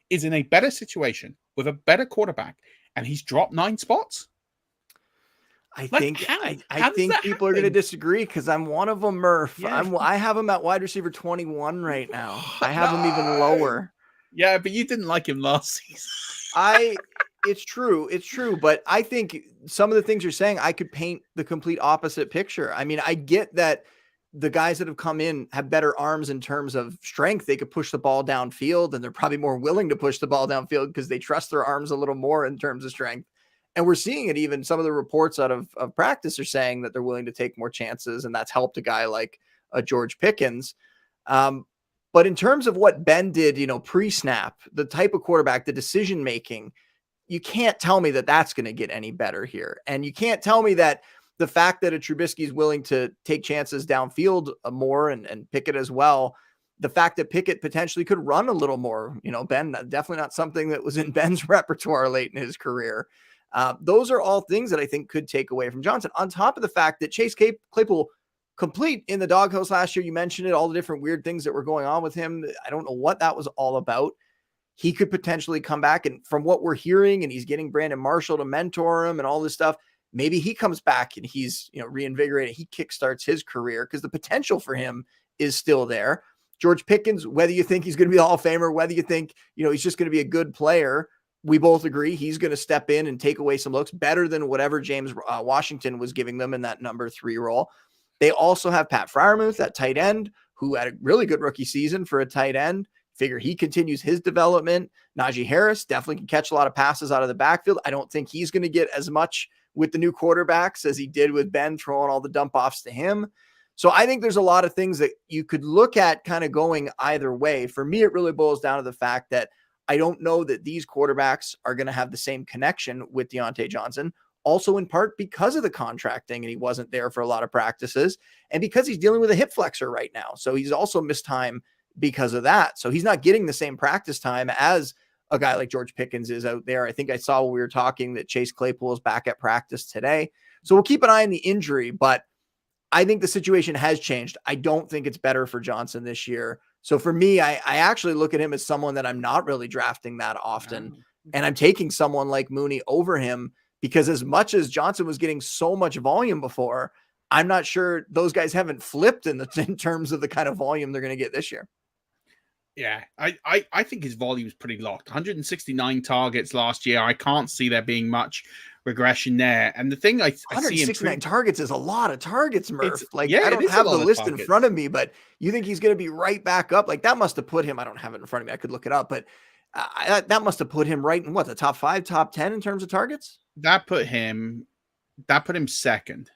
is in a better situation with a better quarterback, and he's dropped 9 spots. I think people are going to disagree because I'm one of them, Murph. Yeah. I have him at wide receiver 21 right now. I have him even lower. Yeah, but you didn't like him last season. It's true. But I think some of the things you're saying, I could paint the complete opposite picture. I mean, I get that the guys that have come in have better arms in terms of strength. They could push the ball downfield, and they're probably more willing to push the ball downfield because they trust their arms a little more in terms of strength. And we're seeing it. Even some of the reports out of practice are saying that they're willing to take more chances, and that's helped a guy like George Pickens. But in terms of what Ben did, pre-snap, the type of quarterback, the decision-making, you can't tell me that that's going to get any better here. And you can't tell me that the fact that a Trubisky is willing to take chances downfield more and Pickett as well, the fact that Pickett potentially could run a little more, Ben, definitely not something that was in Ben's repertoire late in his career. Those are all things that I think could take away from Johnson, on top of the fact that Chase Claypool, complete in the doghouse last year. You mentioned it, all the different weird things that were going on with him. I don't know what that was all about. He could potentially come back, and from what we're hearing, and he's getting Brandon Marshall to mentor him and all this stuff, maybe he comes back and he's, reinvigorated. He kickstarts his career because the potential for him is still there. George Pickens, whether you think he's going to be a Hall of Famer, whether you think, he's just going to be a good player, we both agree he's going to step in and take away some looks better than whatever James Washington was giving them in that number 3 role. They also have Pat Freiermuth, that tight end, who had a really good rookie season for a tight end. Figure he continues his development. Najee Harris definitely can catch a lot of passes out of the backfield. I don't think he's going to get as much with the new quarterbacks as he did with Ben, throwing all the dump offs to him. So I think there's a lot of things that you could look at kind of going either way. For me, it really boils down to the fact that I don't know that these quarterbacks are going to have the same connection with Deontay Johnson, also in part because of the contracting, and he wasn't there for a lot of practices, and because he's dealing with a hip flexor right now. So he's also missed time because of that. So he's not getting the same practice time as a guy like George Pickens is out there. I think I saw when we were talking that Chase Claypool is back at practice today. So we'll keep an eye on the injury, but I think the situation has changed. I don't think it's better for Johnson this year. So for me, I actually look at him as someone that I'm not really drafting that often. And I'm taking someone like Mooney over him because as much as Johnson was getting so much volume before, I'm not sure those guys haven't flipped in terms of the kind of volume they're going to get this year. Yeah, I think his volume is pretty locked. 169 targets last year. I can't see there being much regression there. And the thing I see 169 targets is a lot of targets, Murph. I don't have the list in front of me, but you think he's going to be right back up? Like that must have put him, I don't have it in front of me, I could look it up, but that must have put him right in the top 5, top 10 in terms of targets? That put him second.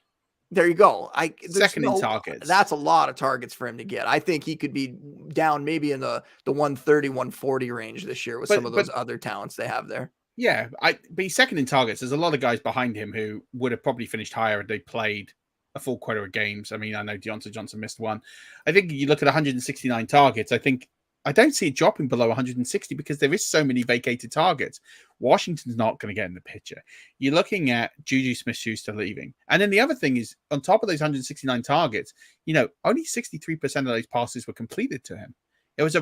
There you go. Second in targets. That's a lot of targets for him to get. I think he could be down maybe in the 130, 140 range this year with some of those other talents they have there. Yeah, but he's second in targets. There's a lot of guys behind him who would have probably finished higher if they played a full quarter of games. I mean, I know Deontay Johnson missed one. I think you look at 169 targets. I think I don't see it dropping below 160 because there is so many vacated targets. Washington's not going to get in the picture. You're looking at Juju Smith-Schuster leaving. And then the other thing is, on top of those 169 targets, only 63% of those passes were completed to him. It was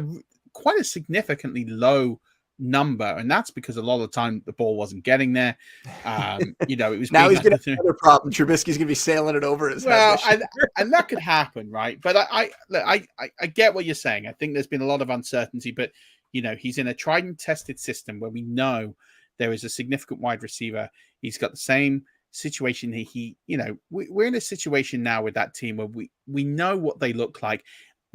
quite a significantly low number, and that's because a lot of the time the ball wasn't getting there. It was now he's going to have another problem. Trubisky's going to be sailing it over his head. And that could happen, right? But I get what you're saying. I think there's been a lot of uncertainty, but he's in a tried and tested system where we know there is a significant wide receiver. He's got the same situation. We're in a situation now with that team where we know what they look like.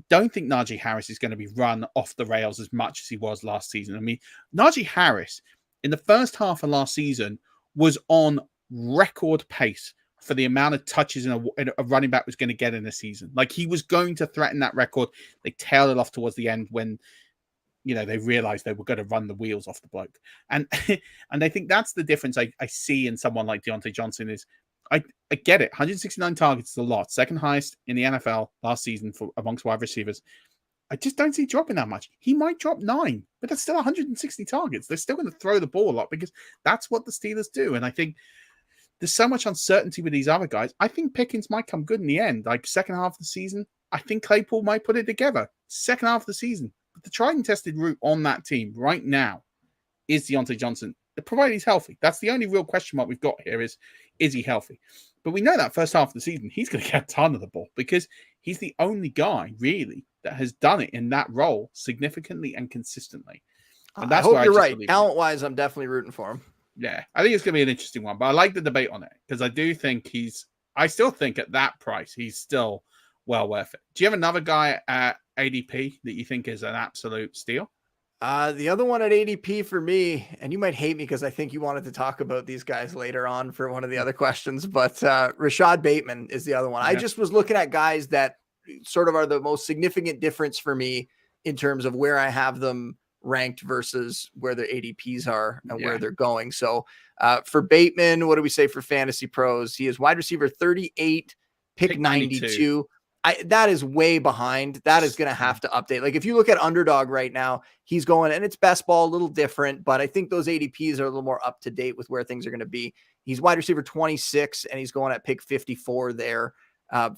Don't think Najee Harris is going to be run off the rails as much as he was last season. I mean, Najee Harris in the first half of last season was on record pace for the amount of touches a running back was going to get in a season. Like, he was going to threaten that record. They tailed it off towards the end when, they realized they were going to run the wheels off the bloke. And I think that's the difference I see in someone like Deontay Johnson is, I get it. 169 targets is a lot. Second highest in the NFL last season amongst wide receivers. I just don't see dropping that much. He might drop 9, but that's still 160 targets. They're still going to throw the ball a lot because that's what the Steelers do. And I think there's so much uncertainty with these other guys. I think Pickens might come good in the end. Like, second half of the season, I think Claypool might put it together. Second half of the season. But the tried and tested route on that team right now is Deontay Johnson, provided he's healthy. That's the only real question mark we've got here is he healthy? But we know that first half of the season, he's going to get a ton of the ball because he's the only guy, really, that has done it in that role significantly and consistently. And that's I hope you're right. Talent-wise, I'm definitely rooting for him. Yeah, I think it's going to be an interesting one. But I like the debate on it because I still think at that price, he's still well worth it. Do you have another guy at ADP that you think is an absolute steal? The other one at ADP for me, and you might hate me because I think you wanted to talk about these guys later on for one of the other questions, but Rashod Bateman is the other one. Yeah. I just was looking at guys that sort of are the most significant difference for me in terms of where I have them ranked versus where their ADPs are and where they're going. So for Bateman, what do we say for Fantasy Pros? He is wide receiver 38, pick 92. That is way behind. That is going to have to update. Like, if you look at Underdog right now, he's going, and it's best ball, a little different, but I think those ADPs are a little more up to date with where things are going to be. He's wide receiver 26, and he's going at pick 54 there.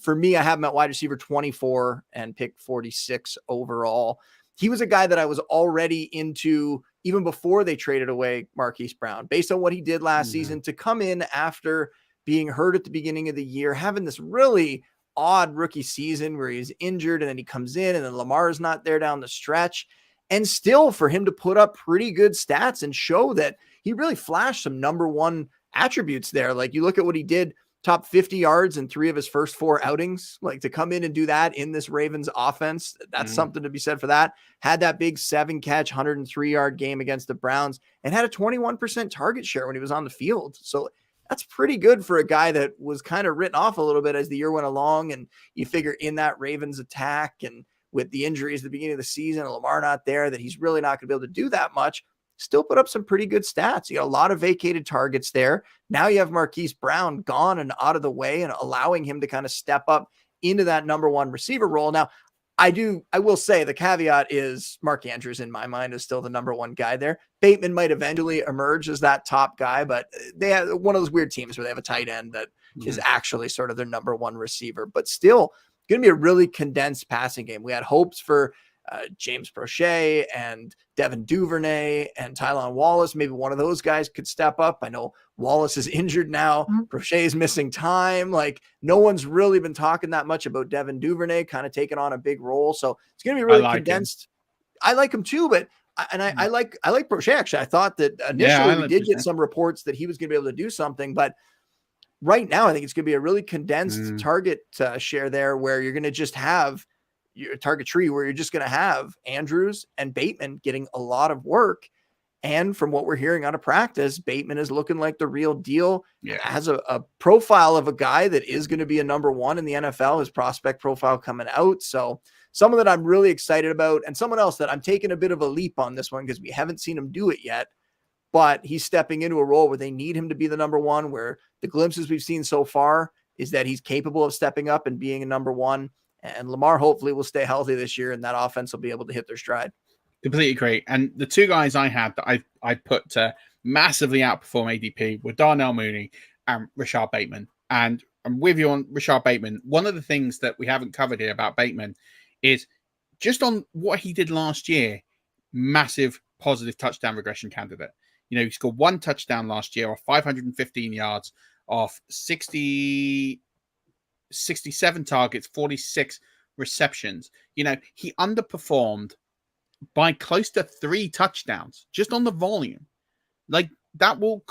For me, I have him at wide receiver 24 and pick 46 overall. He was a guy that I was already into even before they traded away Marquise Brown, based on what he did last season, to come in after being hurt at the beginning of the year, having this really odd rookie season where he's injured and then he comes in and then Lamar is not there down the stretch, and still for him to put up pretty good stats and show that he really flashed some number one attributes there. Like, you look at what he did, top 50 yards in 3 of his first 4 outings, like to come in and do that in this Ravens offense. That's something to be said for that. Had that big 7-catch, 103-yard game against the Browns and had a 21% target share when he was on the field. So that's pretty good for a guy that was kind of written off a little bit as the year went along. And you figure in that Ravens attack and with the injuries at the beginning of the season, and Lamar not there, that he's really not going to be able to do that much. Still put up some pretty good stats. You got a lot of vacated targets there. Now you have Marquise Brown gone and out of the way and allowing him to kind of step up into that number one receiver role. Now, I will say the caveat is Mark Andrews in my mind is still the number one guy there. Bateman might eventually emerge as that top guy, but they have one of those weird teams where they have a tight end that is actually sort of their number one receiver, but still going to be a really condensed passing game. We had hopes for James Prochet and Devin Duvernay and Tylan Wallace. Maybe one of those guys could step up. I know Wallace is injured now. Prochet is missing time. Like, no one's really been talking that much about Devin Duvernay kind of taking on a big role. So it's going to be really condensed. I like him too, but I like Prochet. Actually, I thought that initially we did get some reports that he was going to be able to do something, but right now I think it's going to be a really condensed target share there, where you're going to just have your target tree where you're just going to have Andrews and Bateman getting a lot of work. And from what we're hearing out of practice, Bateman is looking like the real deal. Has a profile of a guy that is going to be a number one in the NFL, his prospect profile coming out. So someone that I'm really excited about, and someone else that I'm taking a bit of a leap on this one because we haven't seen him do it yet, but he's stepping into a role where they need him to be the number one, where the glimpses we've seen so far is that he's capable of stepping up and being a number one. And Lamar hopefully will stay healthy this year, and that offense will be able to hit their stride. Completely agree. And the two guys I had that I put to massively outperform ADP were Darnell Mooney and Rashod Bateman. And I'm with you on Rashod Bateman. One of the things that we haven't covered here about Bateman is just on what he did last year, massive positive touchdown regression candidate. You know, he scored 1 touchdown last year off 515 yards off 67 targets, 46 receptions. You know, he underperformed by close to 3 touchdowns just on the volume. Like, that will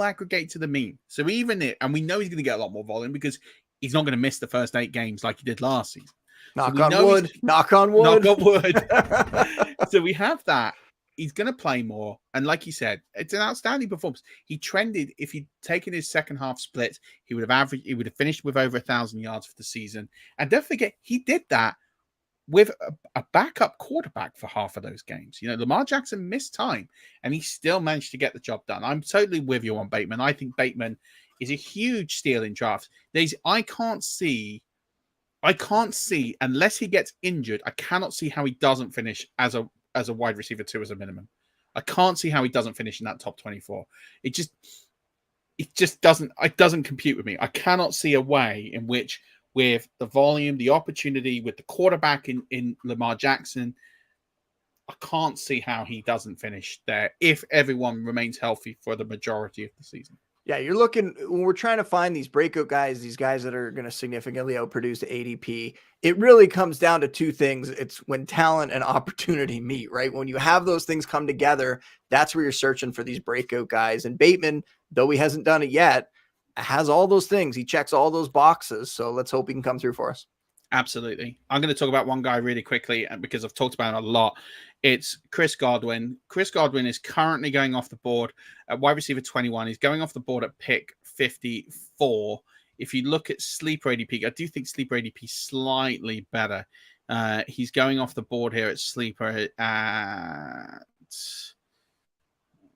aggregate to the mean. So even it, and we know he's going to get a lot more volume because he's not going to miss the first 8 games like he did last season. Knock on wood. Knock on wood. Knock on wood. So we have that. He's going to play more. And like you said, it's an outstanding performance. He trended, if he'd taken his second half split, he would have finished with over 1,000 yards for the season. And don't forget, he did that with a backup quarterback for half of those games. You know, Lamar Jackson missed time and he still managed to get the job done. I'm totally with you on Bateman. I think Bateman is a huge steal in drafts. I can't see, unless he gets injured, I cannot see how he doesn't finish as a wide receiver 2 as a minimum. I can't see how he doesn't finish in that top 24. It just doesn't compute with me. I cannot see a way in which, with the volume, the opportunity, with the quarterback in Lamar Jackson, I can't see how he doesn't finish there if everyone remains healthy for the majority of the season. Yeah, you're looking, when we're trying to find these breakout guys, these guys that are going to significantly outproduce the ADP, it really comes down to 2 things. It's when talent and opportunity meet, right? When you have those things come together, that's where you're searching for these breakout guys. And Bateman, though he hasn't done it yet, has all those things. He checks all those boxes. So let's hope he can come through for us. Absolutely. I'm going to talk about one guy really quickly because I've talked about it a lot. It's Chris Godwin. Chris Godwin is currently going off the board at wide receiver 21. He's going off the board at pick 54. If you look at sleeper ADP, I do think sleeper ADP is slightly better. He's going off the board here at sleeper at...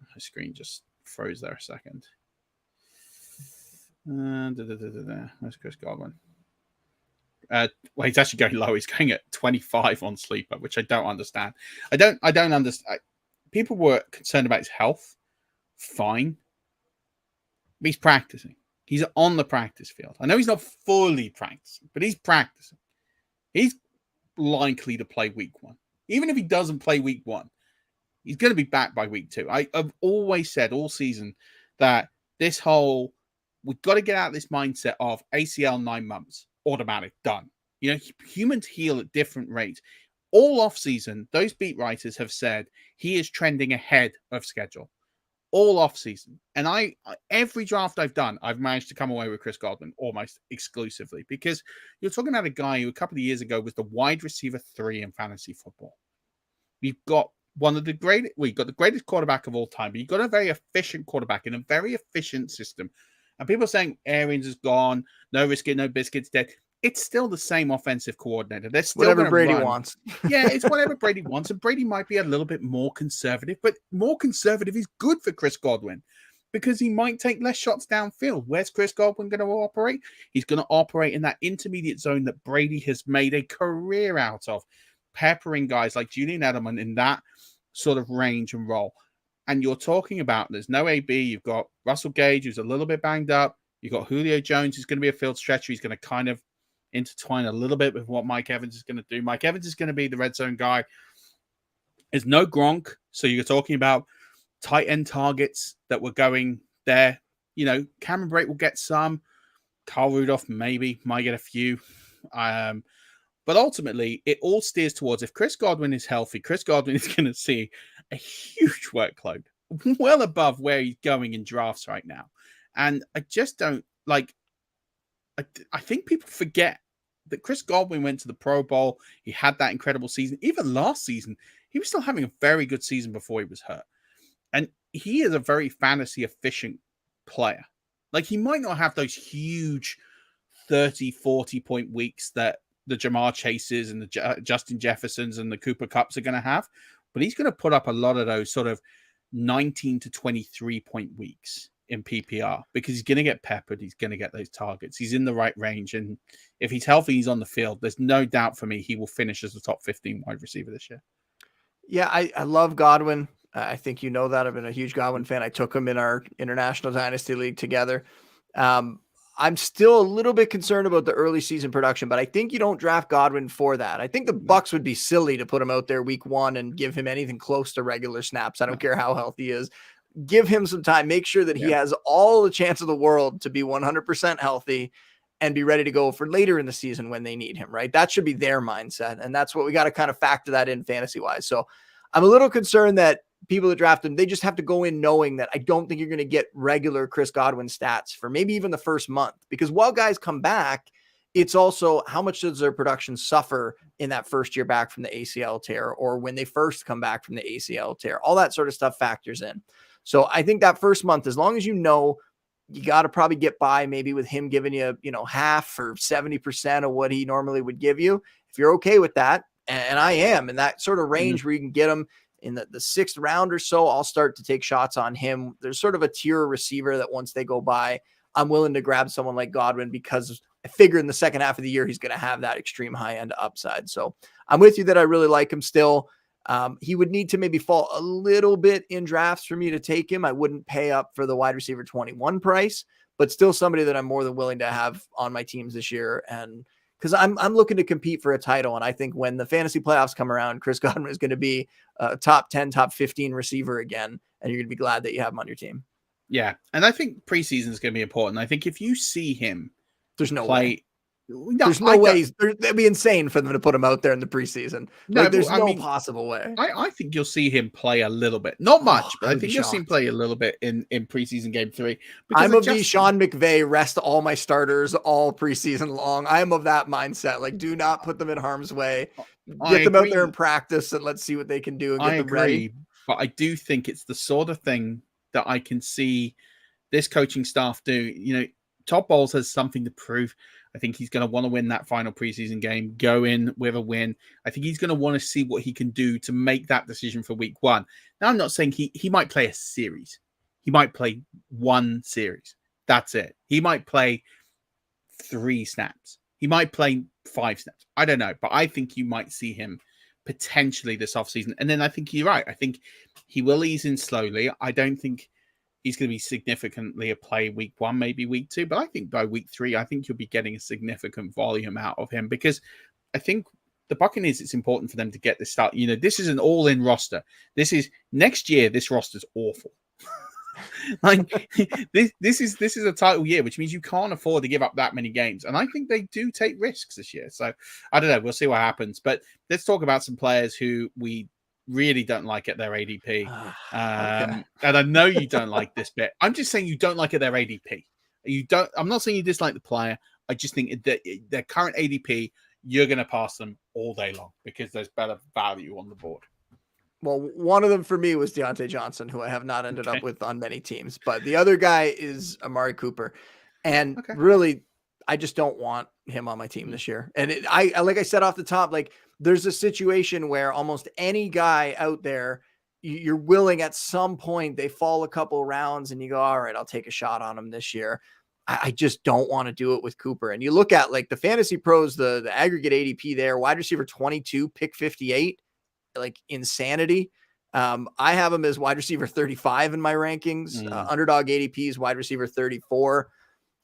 My screen just froze there a second. Where's Chris Godwin? Well, he's actually going low. He's going at 25 on sleeper, which I don't understand. I don't understand. People were concerned about his health. Fine. But he's practicing. He's on the practice field. I know he's not fully practicing, but he's practicing. He's likely to play week 1. Even if he doesn't play week 1, he's going to be back by week 2. I've always said all season that we've got to get out of this mindset of ACL 9 months, automatic, done. You know, humans heal at different rates. All off season, those beat writers have said he is trending ahead of schedule. All off season. And every draft I've done, I've managed to come away with Chris Godwin almost exclusively because you're talking about a guy who a couple of years ago was the wide receiver 3 in fantasy football. You've got the greatest quarterback of all time, but you've got a very efficient quarterback in a very efficient system. And people are saying Arians is gone, no biscuit, no biscuits, dead. It's still the same offensive coordinator. They're still whatever Brady wants. Yeah, it's whatever Brady wants. And Brady might be a little bit more conservative, but more conservative is good for Chris Godwin because he might take less shots downfield. Where's Chris Godwin going to operate? He's going to operate in that intermediate zone that Brady has made a career out of, peppering guys like Julian Edelman in that sort of range and role. And you're talking about there's no AB. You've got Russell Gage, who's a little bit banged up. You've got Julio Jones, who's going to be a field stretcher. He's going to kind of intertwine a little bit with what Mike Evans is going to do. Mike Evans is going to be the red zone guy. There's no Gronk. So you're talking about tight end targets that were going there. You know, Cameron Brate will get some. Kyle Rudolph maybe might get a few. But ultimately, it all steers towards if Chris Godwin is healthy, Chris Godwin is going to see a huge workload, well above where he's going in drafts right now. And I just don't I think people forget that Chris Godwin went to the Pro Bowl. He had that incredible season. Even last season, he was still having a very good season before he was hurt. And he is a very fantasy efficient player. Like, he might not have those huge 30, 40 point weeks that the Jamar Chases and the Justin Jeffersons and the Cooper Kupps are going to have, but he's going to put up a lot of those sort of 19 to 23 point weeks in PPR because he's going to get peppered. He's going to get those targets. He's in the right range. And if he's healthy, he's on the field. There's no doubt for me he will finish as the top 15 wide receiver this year. Yeah, I love Godwin. I think you know that. I've been a huge Godwin fan. I took him in our international dynasty league together. Um, I'm still a little bit concerned about the early season production, but I think you don't draft Godwin for that. I think the No, Bucks would be silly to put him out there week 1 and give him anything close to regular snaps. I no. don't care how healthy he is. Give him some time. Make sure that he Yeah. has all the chance of the world to be 100% healthy and be ready to go for later in the season when they need him, right? That should be their mindset. And that's what we got to kind of factor that in fantasy wise. So I'm a little concerned that people that draft him, they just have to go in knowing that I don't think you're going to get regular Chris Godwin stats for maybe even the first month, because while guys come back, it's also how much does their production suffer in that first year back from the ACL tear, or when they first come back from the ACL tear. All that sort of stuff factors in. So I think that first month, as long as you know, you got to probably get by maybe with him giving you, half or 70% of what he normally would give you. If you're okay with that, and I am in that sort of range where you can get him in the 6th round or so, I'll start to take shots on him. There's sort of a tier receiver that once they go by, I'm willing to grab someone like Godwin, because I figure in the second half of the year, he's going to have that extreme high end upside. So I'm with you that I really like him still. He would need to maybe fall a little bit in drafts for me to take him. I wouldn't pay up for the wide receiver 21 price, but still somebody that I'm more than willing to have on my teams this year. And because I'm looking to compete for a title. And I think when the fantasy playoffs come around, Chris Godwin is going to be a top 10, top 15 receiver again. And you're going to be glad that you have him on your team. Yeah. And I think preseason is going to be important. I think if you see him There's no play, way. no, There's no way. It'd be insane for them to put him out there in the preseason. No, like, there's I no mean, possible way. I think you'll see him play a little bit, not much, but I think you'll see him shocked. play a little bit in preseason game 3. I'm of the Sean McVay, rest all my starters all preseason long. I am of that mindset. Like, do not put them in harm's way. Get them out there in practice and let's see what they can do and get them ready. But I do think it's the sort of thing that I can see this coaching staff do. Todd Bowles has something to prove. I think he's going to want to win that final preseason game, go in with a win. I think he's going to want to see what he can do to make that decision for week 1. Now, I'm not saying he might play a series. He might play 1 series. That's it. He might play 3 snaps. He might play 5 snaps. I don't know. But I think you might see him potentially this offseason. And then I think you're right. I think he will ease in slowly. I don't think he's going to be significantly a play week 1, maybe week 2. But I think by week 3, I think you'll be getting a significant volume out of him, because I think the Buccaneers, it's important for them to get this start. This is an all-in roster. This is next year. This roster's awful. Like this is a title year, which means you can't afford to give up that many games. And I think they do take risks this year. So I don't know. We'll see what happens. But let's talk about some players who we really don't like at their ADP. Okay. And I know you don't like this bit. I'm just saying you don't like at their ADP. I'm not saying you dislike the player. I just think that their current ADP, you're going to pass them all day long because there's better value on the board. Well, one of them for me was Deontay Johnson, who I have not ended up with on many teams. But the other guy is Amari Cooper. And really, I just don't want him on my team this year. And I like I said off the top, like, there's a situation where almost any guy out there, you're willing at some point, they fall a couple rounds and you go, all right, I'll take a shot on him this year. I just don't want to do it with Cooper. And you look at like the Fantasy Pros, the aggregate ADP there, wide receiver 22, pick 58, like insanity. I have him as wide receiver 35 in my rankings. Underdog ADP is wide receiver 34.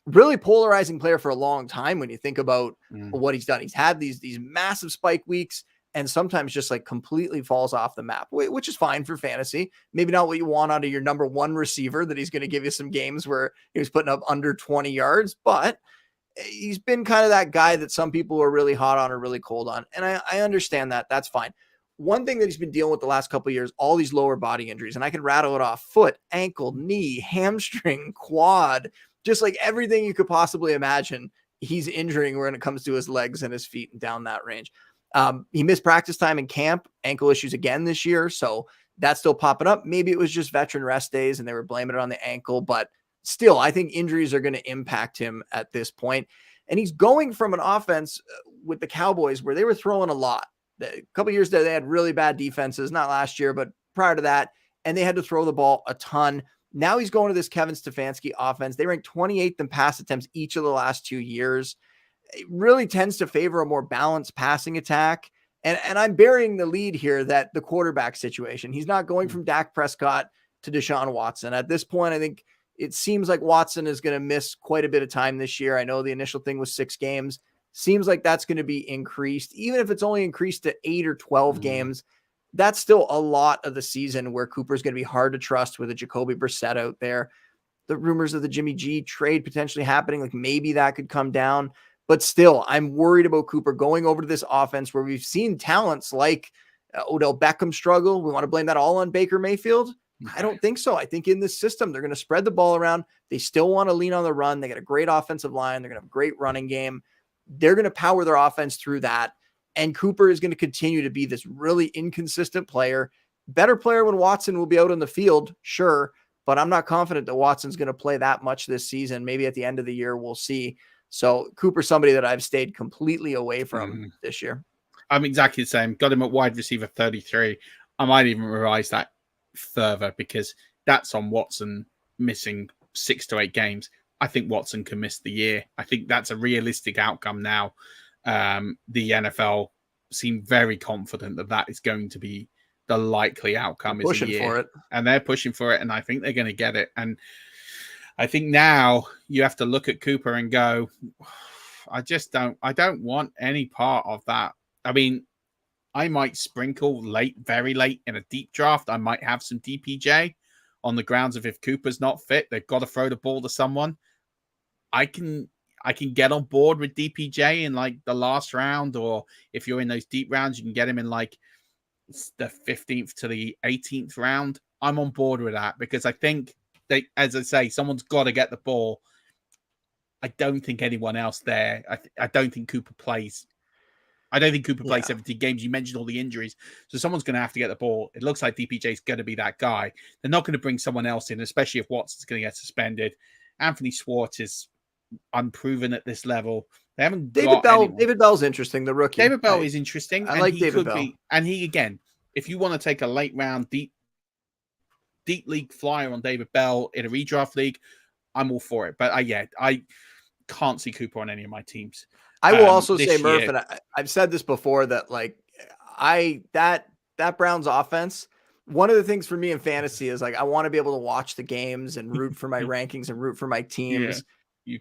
Really polarizing player for a long time when you think about what he's done. He's had these massive spike weeks and sometimes just like completely falls off the map, which is fine for fantasy. Maybe not what you want out of your number 1 receiver, that he's going to give you some games where he was putting up under 20 yards, but he's been kind of that guy that some people are really hot on or really cold on. And I understand that. That's fine. One thing that he's been dealing with the last couple of years, all these lower body injuries, and I can rattle it off: foot, ankle, knee, hamstring, quad, just like everything you could possibly imagine. He's injuring when it comes to his legs and his feet and down that range. He missed practice time in camp, ankle issues again this year. So that's still popping up. Maybe it was just veteran rest days and they were blaming it on the ankle, but still, I think injuries are going to impact him at this point. And he's going from an offense with the Cowboys where they were throwing a lot. A couple of years there, they had really bad defenses, not last year, but prior to that, and they had to throw the ball a ton. Now he's going to this Kevin Stefanski offense. They ranked 28th in pass attempts each of the last 2 years. It really tends to favor a more balanced passing attack. And I'm burying the lead here that the quarterback situation, he's not going from Dak Prescott to Deshaun Watson. At this point, I think it seems like Watson is going to miss quite a bit of time this year. I know the initial thing was 6 games. Seems like that's going to be increased. Even if it's only increased to 8 or 12 games, that's still a lot of the season where Cooper's going to be hard to trust with a Jacoby Brissett out there. The rumors of the Jimmy G trade potentially happening, like maybe that could come down. But still, I'm worried about Cooper going over to this offense where we've seen talents like Odell Beckham struggle. We want to blame that all on Baker Mayfield? I don't think so. I think in this system, they're going to spread the ball around. They still want to lean on the run. They got a great offensive line. They're going to have a great running game. They're going to power their offense through that. And Cooper is going to continue to be this really inconsistent player. Better player when Watson will be out on the field, sure. But I'm not confident that Watson's going to play that much this season. Maybe at the end of the year, we'll see. So Cooper's somebody that I've stayed completely away from this year. I'm exactly the same. Got him at wide receiver 33. I might even revise that further because that's on Watson missing 6 to 8 games. I think Watson can miss the year. I think that's a realistic outcome now. The NFL seem very confident that that is going to be the likely outcome. They're pushing for it. And they're pushing for it, and I think they're going to get it. And I think now you have to look at Cooper and go, I don't want any part of that. I mean, I might sprinkle late, very late in a deep draft. I might have some DPJ on the grounds of if Cooper's not fit, they've got to throw the ball to someone. I can get on board with DPJ in like the last round, or if you're in those deep rounds, you can get him in like the 15th to the 18th round. I'm on board with that because I think they, as I say, someone's got to get the ball. I don't think anyone else there. I don't think Cooper plays. I don't think Cooper plays 17 games. You mentioned all the injuries. So someone's going to have to get the ball. It looks like DPJ is going to be that guy. They're not going to bring someone else in, especially if Watson's going to get suspended. Anthony Schwartz is unproven at this level. They haven't David Bell. Anyone. David Bell's interesting, the rookie. David Bell is interesting. I like David Bell. And he, again, if you want to take a late round, deep league flyer on David Bell in a redraft league, I'm all for it. But I can't see Cooper on any of my teams. I will also say, Murph, and I've said this before, that like that Browns offense, one of the things for me in fantasy is like I want to be able to watch the games and root for my rankings and root for my teams.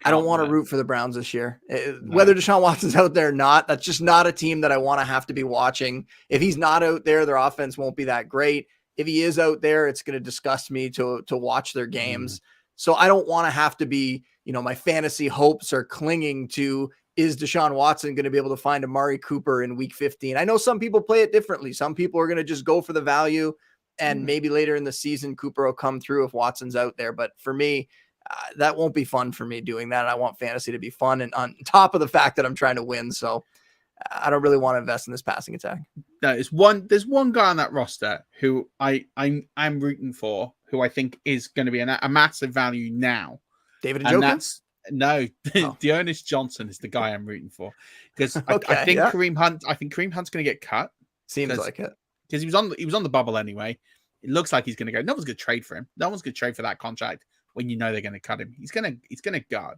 I don't want to root for the Browns this year. Whether Deshaun Watson's out there or not, that's just not a team that I want to have to be watching. If he's not out there, their offense won't be that great. If he is out there, it's going to disgust me to watch their games. So I don't want to have to be, my fantasy hopes are clinging to, is Deshaun Watson going to be able to find Amari Cooper in week 15? I know some people play it differently. Some people are going to just go for the value, and maybe later in the season, Cooper will come through if Watson's out there. But for me, that won't be fun for me doing that. I want fantasy to be fun, and on top of the fact that I'm trying to win. So I don't really want to invest in this passing attack. There's one guy on that roster who I'm rooting for, who I think is going to be a massive value now. David Njoku? Dearness Johnson is the guy I'm rooting for, because I think Kareem Hunt's going to get cut. Seems like it, because he was on the bubble anyway. It looks like he's going to go. No one's going to trade for him. No one's going to trade for that contract when they're going to cut him. He's going to guard.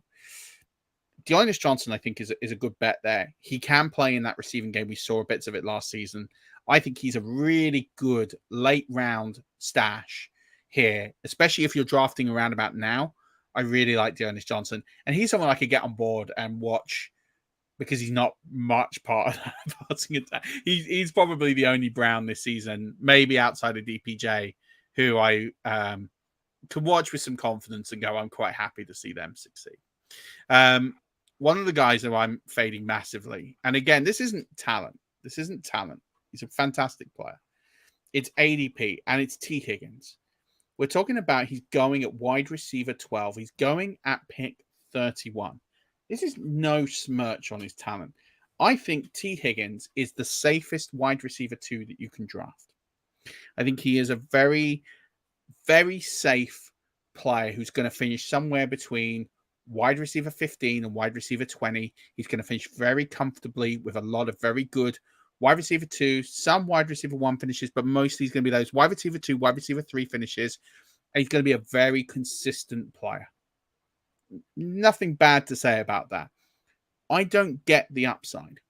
Dearness Johnson, I think, is a good bet there. He can play in that receiving game. We saw bits of it last season. I think he's a really good late round stash here, especially if you're drafting around about now. I really like Dearness Johnson, and he's someone I could get on board and watch because he's not much part of that passing attack. He's probably the only Brown this season, maybe outside of DPJ, who I can watch with some confidence and go, I'm quite happy to see them succeed. One of the guys who I'm fading massively, and again, this isn't talent. He's a fantastic player. It's ADP, and it's T. Higgins. We're talking about he's going at wide receiver 12. He's going at pick 31. This is no smirch on his talent. I think T. Higgins is the safest wide receiver 2 that you can draft. I think he is a very, very safe player who's going to finish somewhere between wide receiver 15 and wide receiver 20. He's going to finish very comfortably with a lot of very good wide receiver 2, some wide receiver 1 finishes, but mostly he's going to be those wide receiver 2, wide receiver 3 finishes. And he's going to be a very consistent player. Nothing bad to say about that. I don't get the upside.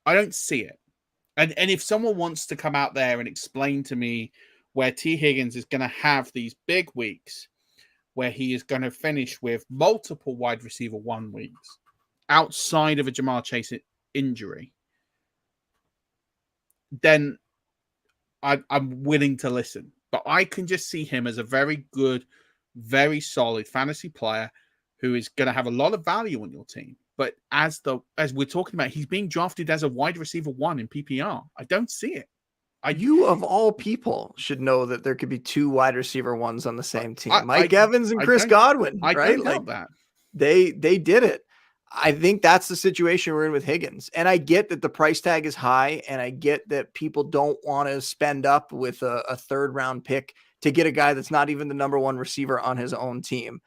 I don't see it. And if someone wants to come out there and explain to me where T. Higgins is going to have these big weeks, where he is going to finish with multiple wide receiver 1 weeks outside of a Jamar Chase injury, then I'm willing to listen. But I can just see him as a very good, very solid fantasy player who is going to have a lot of value on your team. But as we're talking about, he's being drafted as a wide receiver 1 in PPR. I don't see it. You of all people should know that there could be 2 wide receiver 1s on the same team. Mike Evans and Chris Godwin, right? I don't doubt that. They did it. I think that's the situation we're in with Higgins. And I get that the price tag is high, and I get that people don't want to spend up with a 3rd round pick to get a guy that's not even the number 1 receiver on his own team.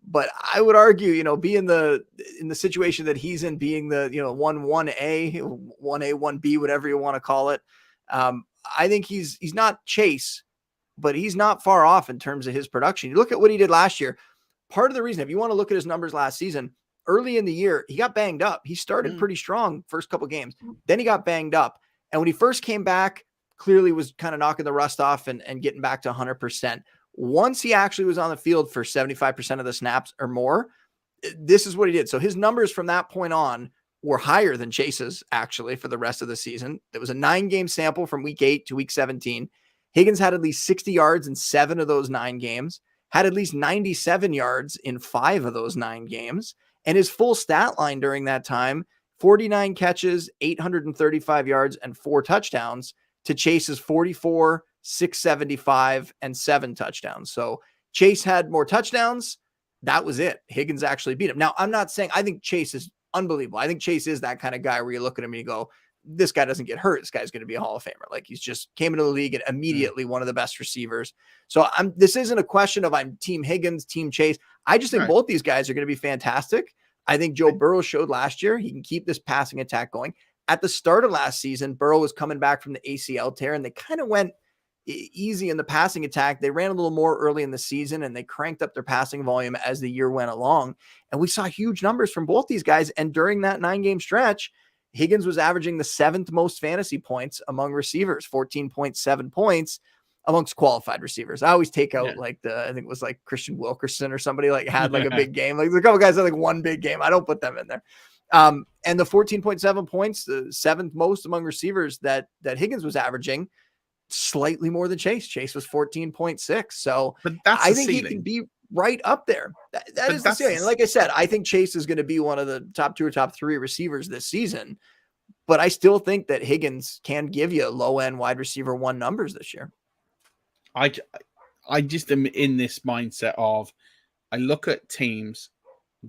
But I would argue, be in the situation that he's in, being the 1A, 1B, whatever you want to call it. I think he's not Chase, but he's not far off in terms of his production. You look at what he did last year. Part of the reason, if you want to look at his numbers last season, early in the year, he got banged up. He started pretty strong first couple games. Then he got banged up. And when he first came back, clearly was kind of knocking the rust off and getting back to 100%. Once he actually was on the field for 75% of the snaps or more, this is what he did. So his numbers from that point on were higher than Chase's actually for the rest of the season. There was a 9-game sample from week 8 to week 17. Higgins had at least 60 yards in 7 of those 9 games, had at least 97 yards in 5 of those 9 games. And his full stat line during that time, 49 catches, 835 yards, and 4 touchdowns to Chase's 44, 675, and 7 touchdowns. So Chase had more touchdowns. That was it. Higgins actually beat him. Now, I'm not saying I think Chase is unbelievable. I think Chase is that kind of guy where you look at him and you go, this guy doesn't get hurt. This guy's going to be a Hall of Famer. Like, he's just came into the league and immediately one of the best receivers. So this isn't a question of I'm team Higgins, team Chase. I just think both these guys are going to be fantastic. I think Joe Burrow showed last year he can keep this passing attack going. At the start of last season, Burrow was coming back from the ACL tear, and they kind of went easy in the passing attack. They ran a little more early in the season, and they cranked up their passing volume as the year went along. And we saw huge numbers from both these guys. And during that 9-game stretch, Higgins was averaging the 7th most fantasy points among receivers, 14.7 points amongst qualified receivers. I always take out I think it was like Christian Wilkerson or somebody had like a big game. Like a couple guys had like one big game. I don't put them in there. And the 14.7 points, the 7th most among receivers that Higgins was averaging, slightly more than Chase. Chase was 14.6. So I think he can be right up there. That is the ceiling. And like I said, I think Chase is going to be one of the top 2 or top 3 receivers this season. But I still think that Higgins can give you low-end wide receiver 1 numbers this year. I just am in this mindset of I look at teams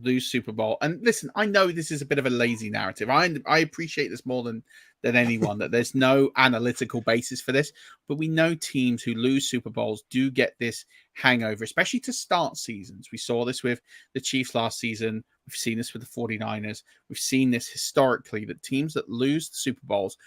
lose Super Bowl, and listen, I know this is a bit of a lazy narrative. I appreciate this more than anyone, that there's no analytical basis for this, but we know teams who lose Super Bowls do get this hangover, especially to start seasons. We saw this with the Chiefs last season. We've seen this with the 49ers. We've seen this historically, that teams that lose the Super Bowls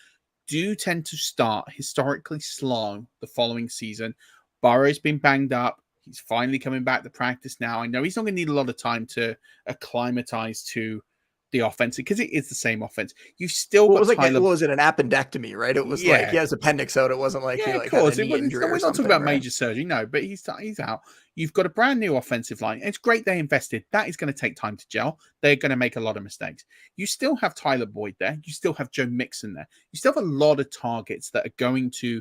do tend to start historically slow the following season. Burrow's been banged up. He's finally coming back to practice now. I know he's not going to need a lot of time to acclimatize to the offense, because it is the same offense. You've still got Tyler. Was it an appendectomy, right? It was like he has appendix out. It wasn't like he had a knee injury. We're not talking about major surgery, no, but he's out. You've got a brand new offensive line. It's great they invested. That is going to take time to gel. They're going to make a lot of mistakes. You still have Tyler Boyd there. You still have Joe Mixon there. You still have a lot of targets that are going to,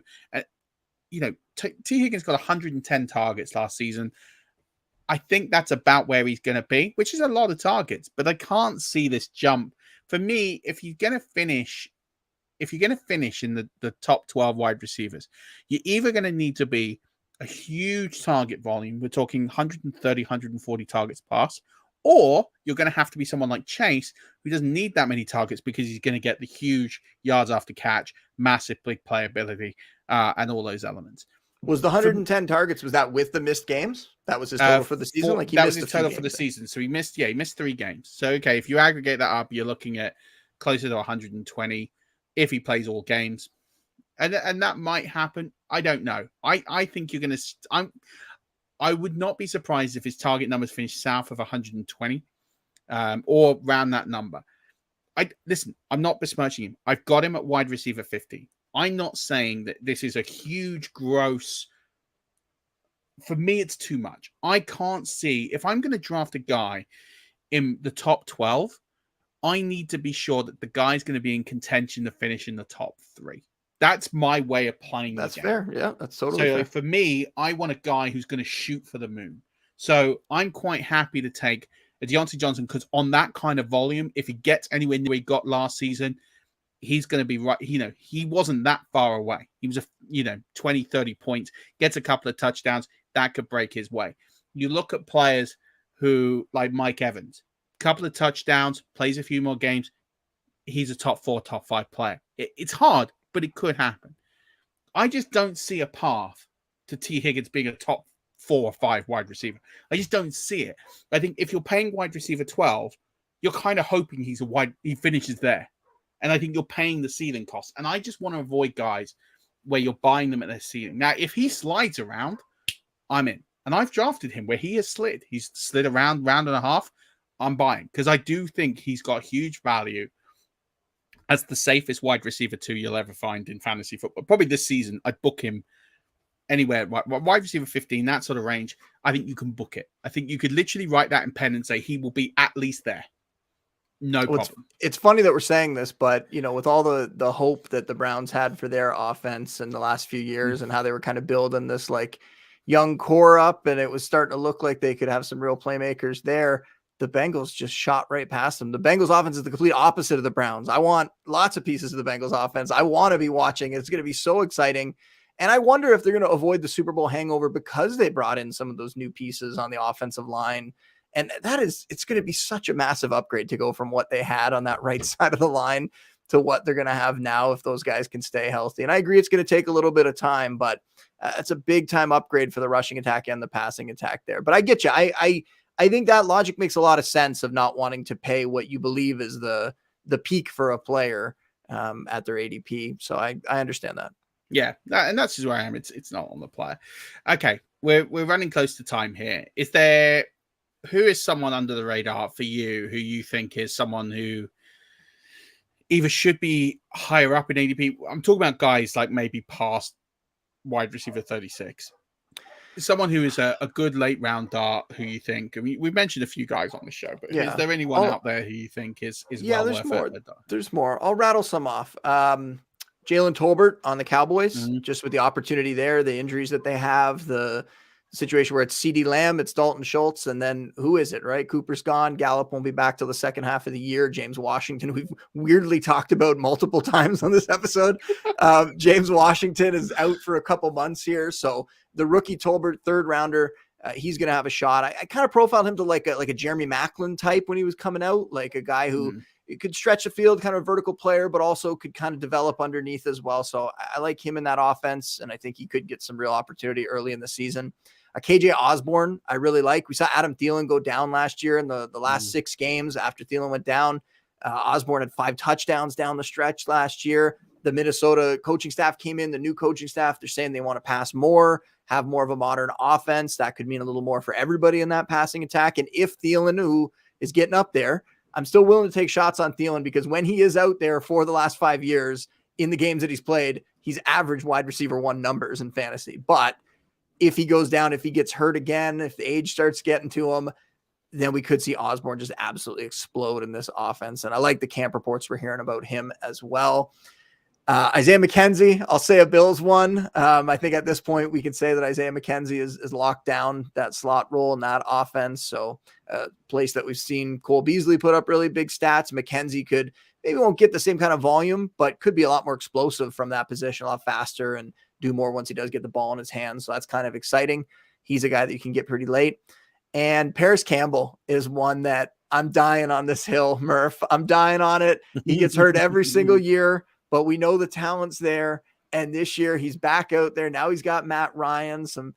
T. Higgins got 110 targets last season. I think that's about where he's going to be, which is a lot of targets, but I can't see this jump. For me, if you're going to finish in the top 12 wide receivers, you're either going to need to be a huge target volume. We're talking 130, 140 targets pass, or you're going to have to be someone like Chase, who doesn't need that many targets because he's going to get the huge yards after catch, massive big playability, and all those elements. Was the 110 targets, was that with the missed games? That was his total for the season? That was his total for the season. So he missed 3 games. So, okay, if you aggregate that up, you're looking at closer to 120 if he plays all games. And that might happen. I don't know. I think you're going to... I would not be surprised if his target numbers finish south of 120 or around that number. Listen, I'm not besmirching him. I've got him at wide receiver 50. I'm not saying that this is a huge, gross. For me, it's too much. I can't see if I'm going to draft a guy in the top 12, I need to be sure that the guy's going to be in contention to finish in the top 3. That's my way of playing. That's fair. Yeah, that's totally fair. Like, for me, I want a guy who's going to shoot for the moon. So I'm quite happy to take a Deontay Johnson because on that kind of volume, if he gets anywhere near where he got last season, he's going to be right. He wasn't that far away. He was 20, 30 points, gets a couple of touchdowns. That could break his way. You look at players who, like Mike Evans, couple of touchdowns, plays a few more games. He's a top 4, top 5 player. It's hard, but it could happen. I just don't see a path to T. Higgins being a top 4 or 5 wide receiver. I just don't see it. I think if you're paying wide receiver 12, you're kind of hoping he finishes there. And I think you're paying the ceiling cost. And I just want to avoid guys where you're buying them at their ceiling. Now, if he slides around, I'm in. And I've drafted him where he has slid. He's slid around round and a half. I'm buying because I do think he's got huge value as the safest wide receiver 2 you'll ever find in fantasy football. Probably this season, I'd book him anywhere. Wide receiver 15, that sort of range. I think you can book it. I think you could literally write that in pen and say he will be at least there. No problem. It's funny that we're saying this, but with all the hope that the Browns had for their offense in the last few years and how they were kind of building this like young core up and it was starting to look like they could have some real playmakers there. The Bengals just shot right past them. The Bengals offense is the complete opposite of the Browns. I want lots of pieces of the Bengals offense. I want to be watching. It's going to be so exciting. And I wonder if they're going to avoid the Super Bowl hangover because they brought in some of those new pieces on the offensive line. And it's going to be such a massive upgrade to go from what they had on that right side of the line to what they're going to have now if those guys can stay healthy. And I agree it's going to take a little bit of time, but it's a big time upgrade for the rushing attack and the passing attack there. But I get you. I think that logic makes a lot of sense of not wanting to pay what you believe is the peak for a player at their ADP. So I understand that. Yeah, and that's just where I am. It's not on the player. Okay, we're running close to time here. Who is someone under the radar for you who you think is someone who either should be higher up in ADP? I'm talking about guys like maybe past wide receiver 36. Someone who is a good late round dart who you think, I mean, we've mentioned a few guys on the show, but is there anyone out there who you think is well there's worth more. it? There's more. I'll rattle some off. Jalen Tolbert on the Cowboys, just with the opportunity there, the injuries that they have, the situation where it's CeeDee Lamb, it's Dalton Schultz, and then who is it, right? Cooper's gone. Gallup won't be back till the second half of the year. James Washington, we've weirdly talked about multiple times on this episode. James Washington is out for a couple months here. So the rookie Tolbert, third rounder, he's going to have a shot. I kind of profiled him to like a Jeremy Maclin type when he was coming out, like a guy who could stretch the field, kind of a vertical player, but also could kind of develop underneath as well. So I like him in that offense, and I think he could get some real opportunity early in the season. KJ Osborne, I really like. We saw Adam Thielen go down last year in the last 6 games after Thielen went down. Osborne had 5 touchdowns down the stretch last year. The Minnesota coaching staff came in, the new coaching staff, they're saying they want to pass more, have more of a modern offense. That could mean a little more for everybody in that passing attack. And if Thielen, who is getting up there, I'm still willing to take shots on Thielen because when he is out there for the last 5 years in the games that he's played, he's average wide receiver 1 numbers in fantasy. But if he goes down, if he gets hurt again, if the age starts getting to him, then we could see Osborne just absolutely explode in this offense. And I like the camp reports we're hearing about him as well. Isaiah McKenzie, I'll say a Bills one. I think at this point we can say that Isaiah McKenzie is locked down that slot role in that offense. So a place that we've seen Cole Beasley put up really big stats. McKenzie maybe won't get the same kind of volume, but could be a lot more explosive from that position, a lot faster and do more once he does get the ball in his hands. So that's kind of exciting. He's a guy that you can get pretty late. And Paris Campbell is one that I'm dying on this hill, Murph. I'm dying on it. He gets hurt every single year, but we know the talent's there. And this year he's back out there. Now he's got Matt Ryan, some,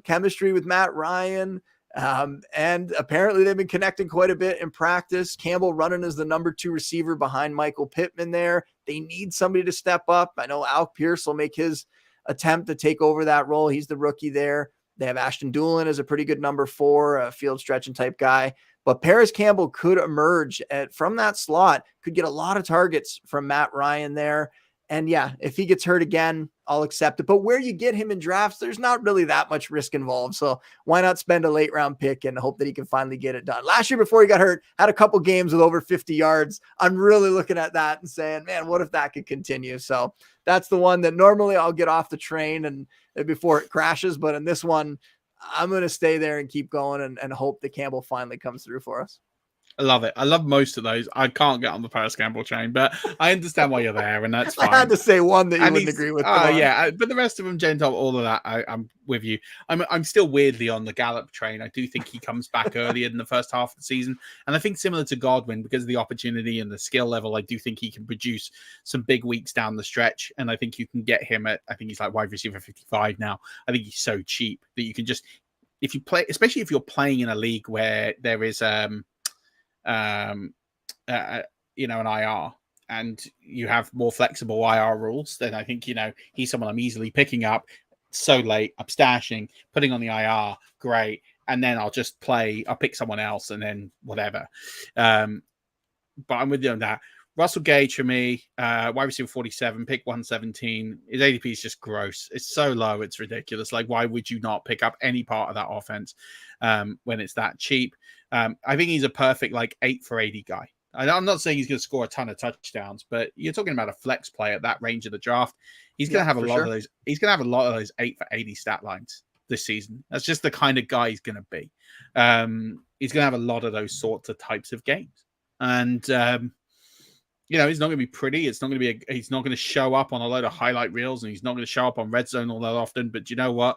chemistry with Matt Ryan. And apparently they've been connecting quite a bit in practice. Campbell running as the number 2 receiver behind Michael Pittman there. They need somebody to step up. I know Alec Pierce will make his attempt to take over that role. He's the rookie there. They have Ashton Doolin as a pretty good number 4, a field stretching type guy. But Paris Campbell could emerge from that slot, could get a lot of targets from Matt Ryan there. And yeah, if he gets hurt again, I'll accept it. But where you get him in drafts, there's not really that much risk involved. So why not spend a late round pick and hope that he can finally get it done? Last year, before he got hurt, had a couple games with over 50 yards. I'm really looking at that and saying, man, what if that could continue? So that's the one that normally I'll get off the train and before it crashes. But in this one, I'm going to stay there and keep going and hope that Campbell finally comes through for us. I love it. I love most of those. I can't get on the Paris Campbell train, but I understand why you're there, and that's fine. I had to say one that you wouldn't agree with. Yeah, but the rest of them, Gentile, all of that, I'm with you. I'm still weirdly on the Gallup train. I do think he comes back earlier in the first half of the season, and I think similar to Godwin, because of the opportunity and the skill level, I do think he can produce some big weeks down the stretch, and I think you can get him at, I think he's like wide receiver 55 now. I think he's so cheap that you can just, if you play, especially if you're playing in a league where there is an IR and you have more flexible IR rules, then I think, he's someone I'm easily picking up so late. I'm stashing, putting on the IR, great. And then I'll pick someone else and then whatever. But I'm with you on that. Russell Gage for me, wide receiver 47, pick 117. His ADP is just gross. It's so low, it's ridiculous. Like, why would you not pick up any part of that offense when it's that cheap? I think he's a perfect 8 for 80 guy. I'm not saying he's going to score a ton of touchdowns, but you're talking about a flex play at that range of the draft. He's going to have a lot of those. He's going to have a lot of those 8 for 80 stat lines this season. That's just the kind of guy he's going to be. He's going to have a lot of those sorts of types of games, and he's not going to be pretty. It's not going to be. He's not going to show up on a load of highlight reels, and he's not going to show up on Red Zone all that often. But you know what?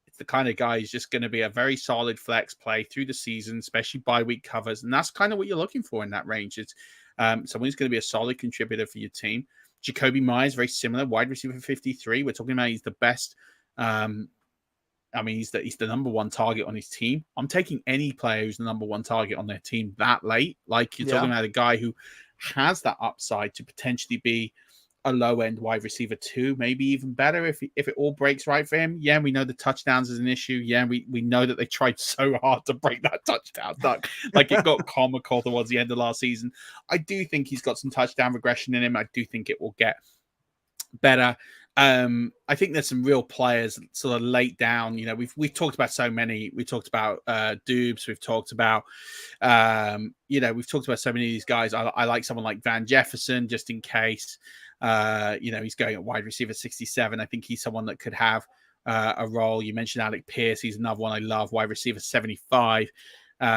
It's the kind of guy who's just going to be a very solid flex play through the season, especially bye-week covers, and that's kind of what you're looking for in that range. It's someone who's going to be a solid contributor for your team. Jacoby Myers, very similar, wide receiver 53. We're talking about he's the best. He's the number one target on his team. I'm taking any player who's the number one target on their team that late. Like, you're talking about a guy who has that upside to potentially be a low-end wide receiver 2, maybe even better if it all breaks right for him. Yeah, we know the touchdowns is an issue. Yeah, we know that they tried so hard to break that touchdown duck. Like, it got comical towards the end of last season. I do think he's got some touchdown regression in him. I do think it will get better. I think there's some real players sort of late down. We've talked about so many. We talked about Dubes. We've talked about we've talked about so many of these guys. I like someone like Van Jefferson just in case. He's going at wide receiver 67. I think he's someone that could have a role. You mentioned Alec Pierce. He's another one I love. Wide receiver 75. There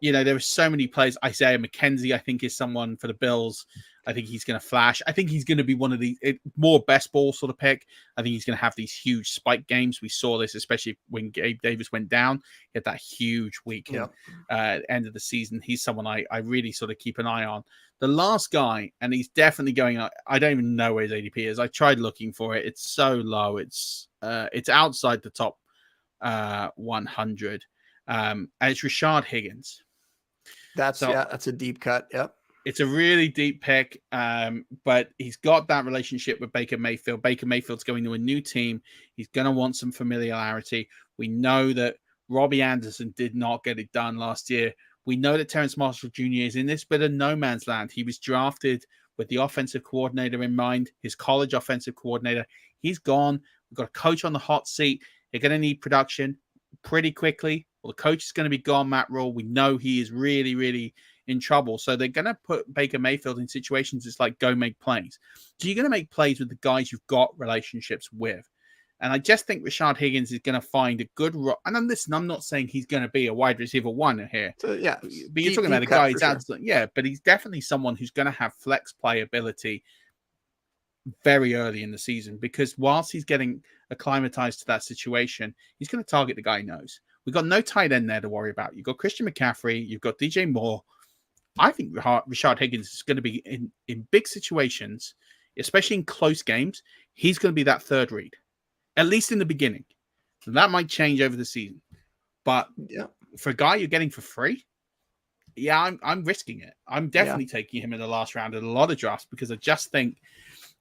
are so many players. Isaiah McKenzie, I think, is someone for the Bills. I think he's going to flash. I think he's going to be one of the more best ball sort of pick. I think he's going to have these huge spike games. We saw this, especially when Gabe Davis went down. He had that huge week at the end of the season. He's someone I really sort of keep an eye on. The last guy, and he's definitely going up. I don't even know where his ADP is. I tried looking for it. It's so low. It's outside the top 100. And it's Rashod Higgins. That's a deep cut. Yep. It's a really deep pick, but he's got that relationship with Baker Mayfield. Baker Mayfield's going to a new team. He's going to want some familiarity. We know that Robbie Anderson did not get it done last year. We know that Terrence Marshall Jr. is in this bit of no man's land. He was drafted with the offensive coordinator in mind, his college offensive coordinator. He's gone. We've got a coach on the hot seat. They're going to need production pretty quickly. Well, the coach is going to be gone, Matt Rule. We know he is really, really in trouble. So they're going to put Baker Mayfield in situations it's like, go make plays. So you're going to make plays with the guys you've got relationships with. And I just think Rashod Higgins is going to find a good and I'm not saying he's going to be a wide receiver 1 here. So, yeah. But you're talking about a guy who's absolutely, but he's definitely someone who's going to have flex play ability very early in the season, because whilst he's getting acclimatized to that situation, he's going to target the guy he knows. We've got no tight end there to worry about. You've got Christian McCaffrey. You've got DJ Moore. I think Rashod Higgins is going to be in big situations, especially in close games. He's going to be that third read, at least in the beginning. So that might change over the season. But for a guy you're getting for free, I'm risking it. I'm definitely taking him in the last round in a lot of drafts, because I just think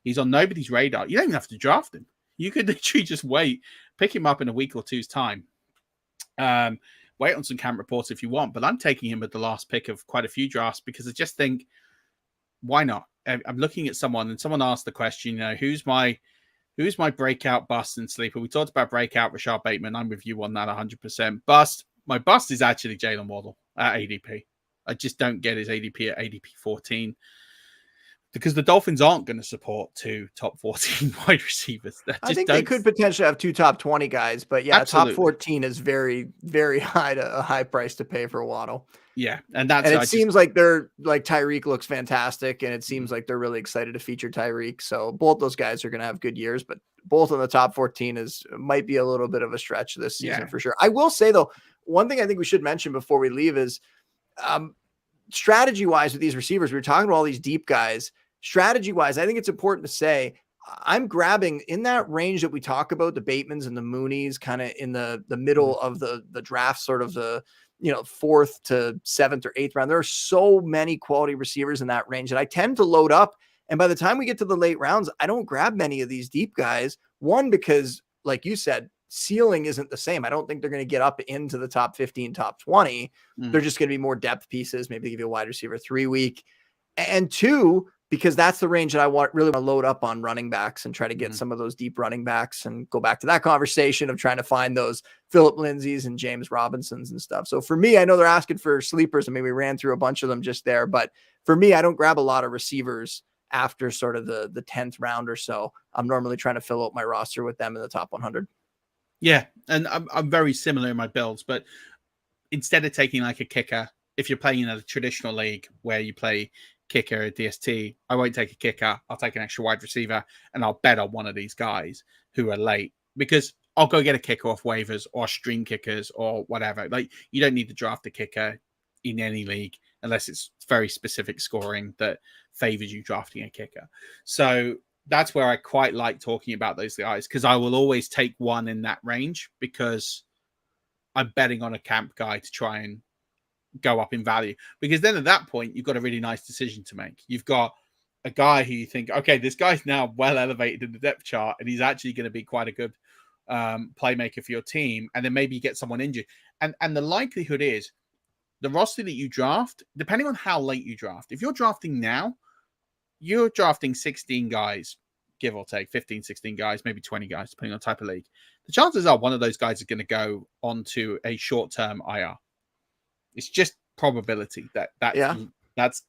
he's on nobody's radar. You don't even have to draft him. You could literally just wait, pick him up in a week or two's time. Wait on some camp reports if you want, but I'm taking him at the last pick of quite a few drafts, because I just think why not? I'm looking at someone, and someone asked the question, who's my breakout bust and sleeper? We talked about breakout Rashod Bateman. I'm with you on that 100%. Bust. My bust is actually Jalen Waddle at ADP. I just don't get his ADP at ADP 14 because the Dolphins aren't going to support 2 top 14 wide receivers. I think they could potentially have 2 top 20 guys, but yeah, absolutely. Top 14 is very, very a high price to pay for Waddle. Yeah, and it seems like they're like Tyreek looks fantastic, and it seems like they're really excited to feature Tyreek. So both those guys are going to have good years, but both in the top 14 might be a little bit of a stretch this season for sure. I will say though, one thing I think we should mention before we leave is strategy wise with these receivers. We were talking about all these deep guys. Strategy wise, I think it's important to say I'm grabbing in that range that we talk about, the Batemans and the Moonies, kind of in the middle of the draft, sort of the 4th to 7th or 8th round. There are so many quality receivers in that range that I tend to load up. And by the time we get to the late rounds, I don't grab many of these deep guys. One, because like you said, ceiling isn't the same. I don't think they're going to get up into the top 15, top 20. They're just going to be more depth pieces. Maybe give you a wide receiver 3 week. And 2, because that's the range that I really want to load up on running backs and try to get some of those deep running backs and go back to that conversation of trying to find those Phillip Lindsays and James Robinsons and stuff. So for me, I know they're asking for sleepers. I mean, we ran through a bunch of them just there, but for me, I don't grab a lot of receivers after sort of the 10th round or so. I'm normally trying to fill out my roster with them in the top 100. Yeah. And I'm very similar in my builds, but instead of taking like a kicker, if you're playing in a traditional league where you play kicker at DST, I won't take a kicker. I'll take an extra wide receiver and I'll bet on one of these guys who are late because I'll go get a kicker off waivers or stream kickers or whatever. Like you don't need to draft a kicker in any league unless it's very specific scoring that favors you drafting a kicker. So that's where I quite like talking about those guys because I will always take one in that range because I'm betting on a camp guy to try and go up in value, because then at that point you've got a really nice decision to make. You've got a guy who you think, okay, this guy's now well elevated in the depth chart and he's actually going to be quite a good playmaker for your team, and then maybe you get someone injured, and the likelihood is the roster that you draft, depending on how late you draft, if you're drafting now, you're drafting 16 guys, give or take 15, 16 guys, maybe 20 guys depending on type of league. The chances are one of those guys is going to go onto a short-term IR. It's just probability that's.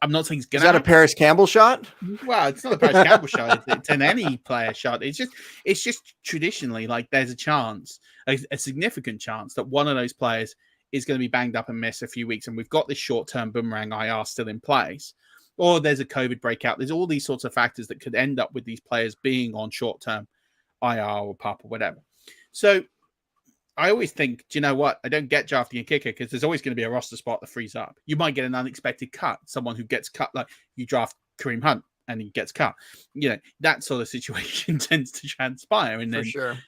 I'm not saying it's going to. Is that a Paris Campbell shot? Well, it's not a Paris Campbell shot. It's an any player shot. It's just traditionally like there's a chance, a significant chance that one of those players is going to be banged up and miss a few weeks, and we've got this short-term boomerang IR still in place, or there's a COVID breakout. There's all these sorts of factors that could end up with these players being on short-term IR or PUP or whatever. So I always think, do you know what? I don't get drafting a kicker because there's always going to be a roster spot that frees up. You might get an unexpected cut, someone who gets cut, like you draft Kareem Hunt and he gets cut. That sort of situation tends to transpire. And then, for sure.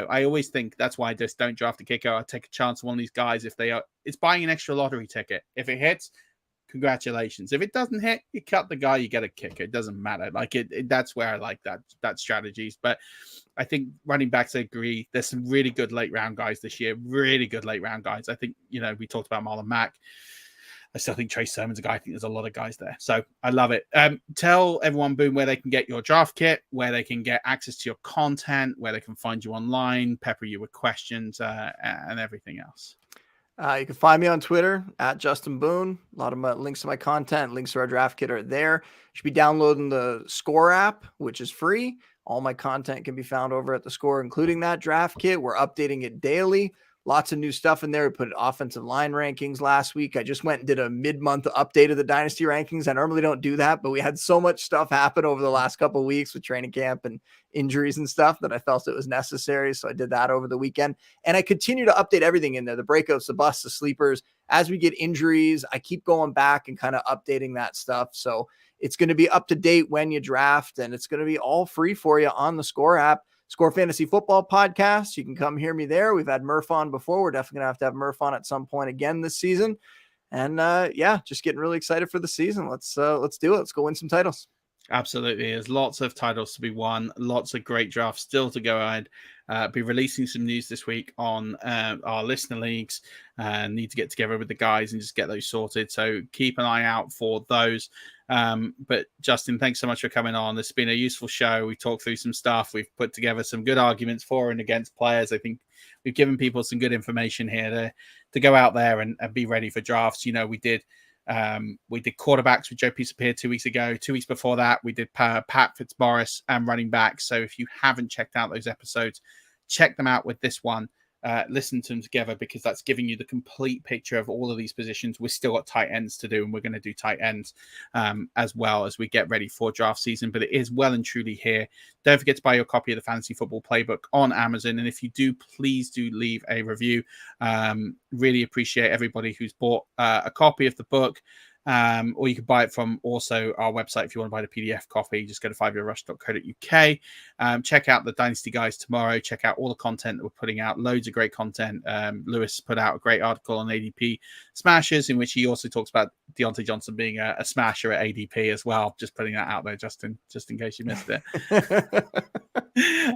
I always think that's why I just don't draft a kicker. I take a chance on one of these guys if they are. It's buying an extra lottery ticket. If it hits, congratulations. If it doesn't hit, you cut the guy, you get a kicker. It doesn't matter. Like that's where I like that strategies. But I think running backs, I agree. There's some really good late round guys this year. Really good late round guys. I think, we talked about Marlon Mack. I still think Trey Sermon's a guy. I think there's a lot of guys there. So I love it. Tell everyone, Boone, where they can get your draft kit, where they can get access to your content, where they can find you online, pepper you with questions, and everything else. You can find me on Twitter at Justin Boone. A lot of my links to my content, links to our draft kit are there. You should be downloading the Score app, which is free. All my content can be found over at the Score, including that draft kit. We're updating it daily. Lots of new stuff in there. We put offensive line rankings last week. I just went and did a mid-month update of the Dynasty rankings. I normally don't do that, but we had so much stuff happen over the last couple of weeks with training camp and injuries and stuff that I felt it was necessary. So I did that over the weekend. And I continue to update everything in there, the breakouts, the busts, the sleepers. As we get injuries, I keep going back and kind of updating that stuff. So it's going to be up to date when you draft, and it's going to be all free for you on the Score app. Score Fantasy Football Podcast. You can come hear me there. We've had Murph on before. We're definitely going to have Murph on at some point again this season. And just getting really excited for the season. Let's do it. Let's go win some titles. Absolutely. There's lots of titles to be won. Lots of great drafts still to go ahead. be releasing some news this week on our listener leagues. Need to get together with the guys and just get those sorted. So keep an eye out for those. But Justin, thanks so much for coming on. It's been a useful show. We talked through some stuff. We've put together some good arguments for and against players. I think we've given people some good information here to go out there and be ready for drafts. You know, we did quarterbacks with Joe Pisapia 2 weeks ago. 2 weeks before that, we did Pat Fitzmaurice and running back. So if you haven't checked out those episodes, check them out with this one. Listen to them together, because that's giving you the complete picture of all of these positions. We've still got tight ends to do, and we're going to do tight ends as well as we get ready for draft season. But it is well and truly here. Don't forget to buy your copy of the Fantasy Football Playbook on Amazon. And if you do, please do leave a review. Really appreciate everybody who's bought a copy of the book. Or you can buy it from also our website if you want to buy the PDF copy. Just go to 5yearrush.co.uk. Check out the Dynasty guys tomorrow. Check out all the content that we're putting out. Loads of great content. Lewis put out a great article on ADP smashers, in which he also talks about Deontay Johnson being a smasher at ADP as well. Just putting that out there, Justin, just in case you missed it.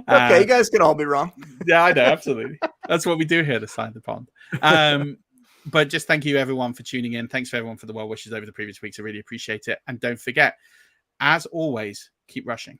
Okay, you guys can all be wrong. Yeah, I know, absolutely. That's what we do here to Sign the Pond. But just thank you, everyone, for tuning in. Thanks for everyone for the well wishes over the previous weeks. I really appreciate it. And don't forget, as always, keep rushing.